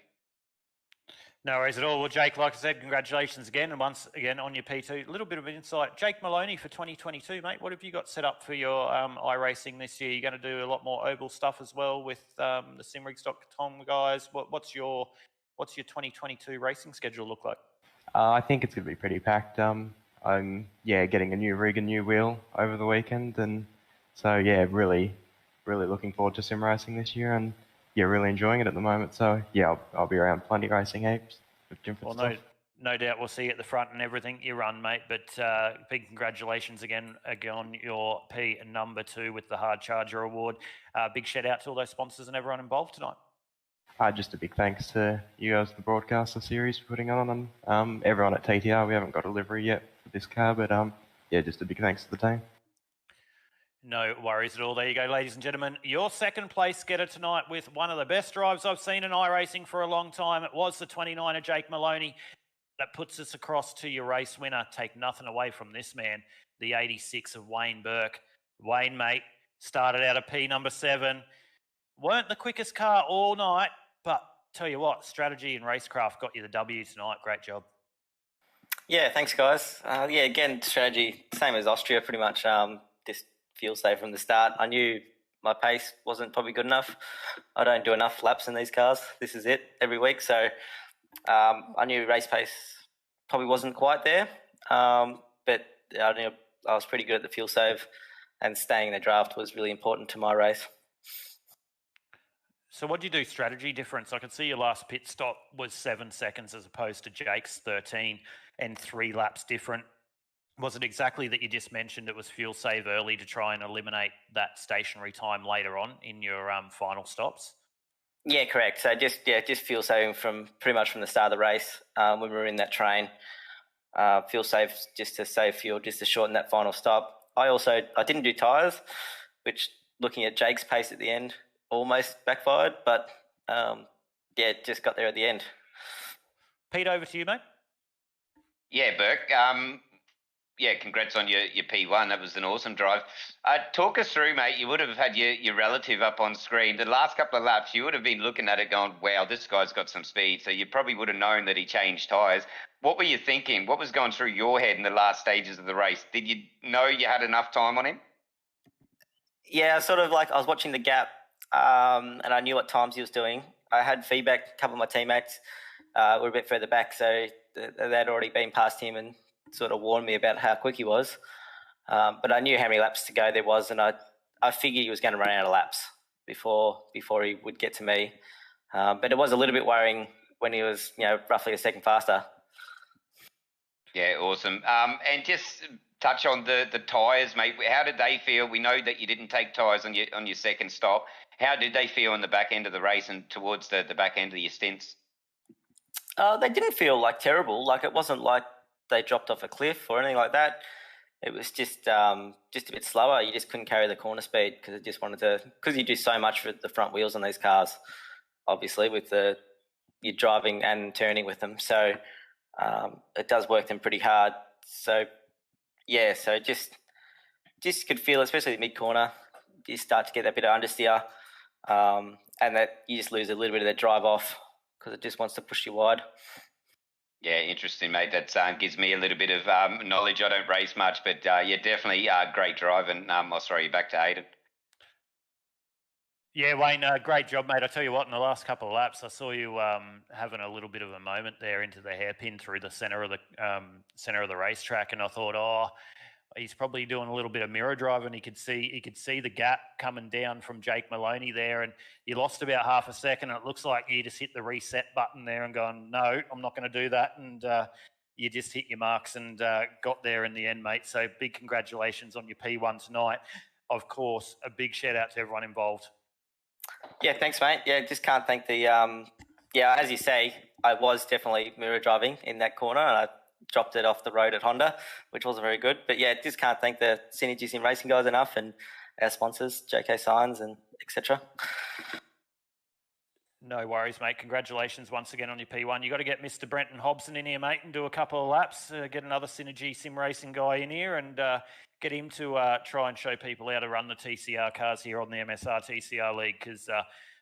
No worries at all. Well, Jake, like I said, congratulations again, and once again on your P2. A little bit of insight. Jake Maloney for 2022, mate. What have you got set up for your iRacing this year? You're going to do a lot more oval stuff as well with the Simrigs.com guys. What's your 2022 racing schedule look like? I think it's going to be pretty packed. I'm getting a new rig and new wheel over the weekend, and so yeah, really looking forward to sim racing this year, and yeah, really enjoying it at the moment. So yeah, I'll be around plenty racing heaps with different stuff. No doubt we'll see you at the front and everything you run, mate. But big congratulations again on your P number 2 with the Hard Charger Award. Big shout out to all those sponsors and everyone involved tonight. Just a big thanks to you guys, the broadcaster series, for putting on, and everyone at TTR. We haven't got a livery yet for this car, but yeah, just a big thanks to the team. No worries at all. There you go, ladies and gentlemen. Your second place getter tonight with one of the best drives I've seen in iRacing for a long time. It was the 29 of Jake Maloney. That puts us across to your race winner. Take nothing away from this man, the 86 of Wayne Burke. Wayne, mate, started out of P number 7. Weren't the quickest car all night, but tell you what, strategy and racecraft got you the W tonight. Great job. Yeah, thanks, guys. Again, strategy, same as Austria, pretty much. Just fuel save from the start. I knew my pace wasn't probably good enough. I don't do enough laps in these cars. This is it every week. So I knew race pace probably wasn't quite there. But I knew I was pretty good at the fuel save, and staying in the draft was really important to my race. So what do you do strategy difference? I can see your last pit stop was 7 seconds as opposed to Jake's 13 and 3 laps different. Was it exactly that you just mentioned it was fuel save early to try and eliminate that stationary time later on in your final stops? Yeah, correct. So just fuel saving from pretty much from the start of the race when we were in that train. Fuel save just to save fuel, just to shorten that final stop. I didn't do tyres, which looking at Jake's pace at the end, almost backfired, but just got there at the end. Pete, over to you, mate. Yeah, Burke. Congrats on your P1. That was an awesome drive. Talk us through, mate. You would have had your relative up on screen. The last couple of laps, you would have been looking at it going, wow, this guy's got some speed. So you probably would have known that he changed tyres. What were you thinking? What was going through your head in the last stages of the race? Did you know you had enough time on him? Yeah, sort of like I was watching the gap, and I knew what times he was doing. I had feedback. A couple of my teammates were a bit further back, so they'd already been past him and sort of warned me about how quick he was. But I knew how many laps to go there was, and I figured he was going to run out of laps before he would get to me. But it was a little bit worrying when he was, roughly a second faster. Yeah, awesome. And just touch on the tyres, mate. How did they feel? We know that you didn't take tyres on your second stop. How did they feel in the back end of the race and towards the back end of your stints? They didn't feel like terrible. Like, it wasn't like they dropped off a cliff or anything like that. It was just a bit slower. You just couldn't carry the corner speed because you do so much with the front wheels on these cars, obviously, with you're driving and turning with them. So it does work them pretty hard. So yeah, just could feel, especially the mid corner, you start to get that bit of understeer, and that you just lose a little bit of that drive off because it just wants to push you wide. Yeah, interesting, mate. That gives me a little bit of knowledge. I don't race much, but yeah, definitely great drive. And I'll throw you back to Aiden. Yeah, Wayne, great job, mate. I tell you what, in the last couple of laps, I saw you having a little bit of a moment there into the hairpin through the centre of the racetrack, and I thought, oh, he's probably doing a little bit of mirror driving. He could see the gap coming down from Jake Maloney there, and you lost about half a second. And it looks like you just hit the reset button there and gone, no, I'm not going to do that. And you just hit your marks and got there in the end, mate. So big congratulations on your P1 tonight. Of course, a big shout out to everyone involved. Yeah, thanks, mate. Yeah, just can't thank the as you say, I was definitely mirror driving in that corner, and I dropped it off the road at Honda, which wasn't very good. But yeah, just can't thank the Synergy Sim Racing guys enough, and our sponsors, JK Signs and etc. No worries, mate. Congratulations once again on your P1. You got to get Mr. Brenton Hobson in here, mate, and do a couple of laps. Get another Synergy Sim Racing guy in here and get him to try and show people how to run the TCR cars here on the MSR TCR League. Because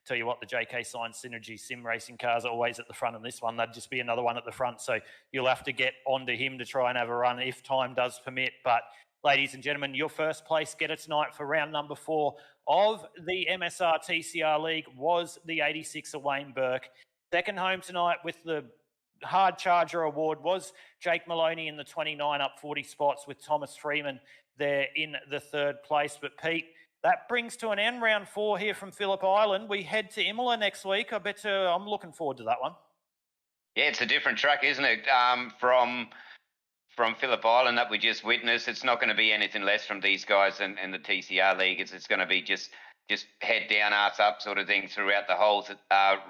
tell you what, the JK Signs Synergy Sim Racing cars are always at the front of this one. That'd just be another one at the front. So you'll have to get onto him to try and have a run if time does permit. But ladies and gentlemen, your first place getter tonight for round number 4 of the MSR TCR League was the 86 of Wayne Burke. Second home tonight with the Hard Charger Award was Jake Maloney in the 29 up 40 spots with Thomas Freeman there in the third place. But Pete, that brings to an end round 4 here from Phillip Island. We head to Imola next week. I bet I'm looking forward to that one. Yeah, it's a different track, isn't it? From Phillip Island that we just witnessed. It's not going to be anything less from these guys and the TCR League. It's going to be just head down, arse up sort of thing throughout the whole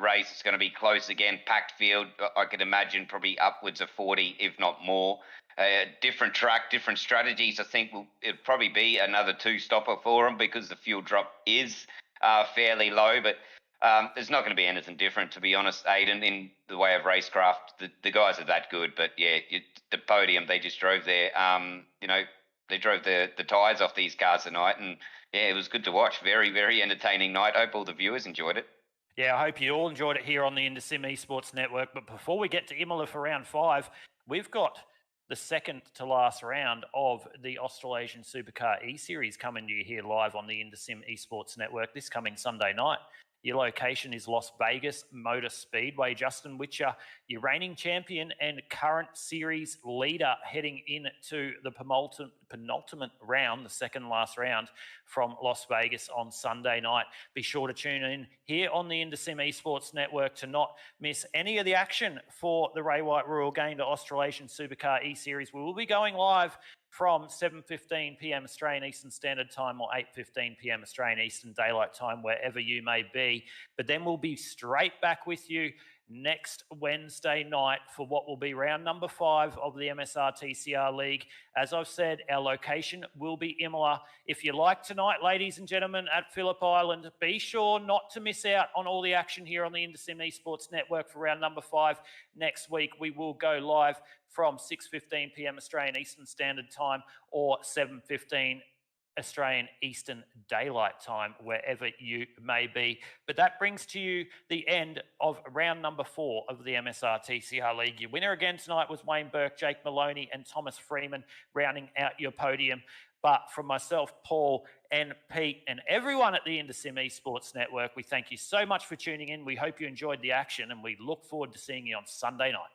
race. It's going to be close again, packed field. I could imagine probably upwards of 40, if not more. Different track, different strategies. I think it'll probably be another 2-stopper for them because the fuel drop is fairly low, but there's not going to be anything different, to be honest, Aiden, in the way of racecraft. The guys are that good, but yeah, the podium, they just drove their, they drove the tyres off these cars tonight, and yeah, it was good to watch. Very, very entertaining night. Hope all the viewers enjoyed it. Yeah, I hope you all enjoyed it here on the InterSim Esports Network. But before we get to Imola for round 5, we've got the second to last round of the Australasian Supercar E-Series coming to you here live on the InterSim Esports Network this coming Sunday night. Your location is Las Vegas Motor Speedway. Justin Witcher, your reigning champion and current series leader, heading into the penultimate round, the second last round from Las Vegas on Sunday night. Be sure to tune in here on the InterSim Esports Network to not miss any of the action for the Ray White Royal Gain to Australasian Supercar E-Series. We will be going live from 7:15 p.m. Australian Eastern Standard Time or 8:15 p.m. Australian Eastern Daylight Time, wherever you may be. But then we'll be straight back with you next Wednesday night for what will be round number 5 of the MSR TCR League. As I've said, our location will be Imola. If you like tonight, ladies and gentlemen, at Phillip Island, be sure not to miss out on all the action here on the InterSim Esports Network for round number 5. Next week, we will go live from 6:15 p.m. Australian Eastern Standard Time or 7:15 Australian Eastern Daylight Time, wherever you may be. But that brings to you the end of round number 4 of the MSR TCR League. Your winner again tonight was Wayne Burke, Jake Maloney and Thomas Freeman rounding out your podium. But from myself, Paul and Pete and everyone at the InterSim Esports Network, we thank you so much for tuning in. We hope you enjoyed the action and we look forward to seeing you on Sunday night.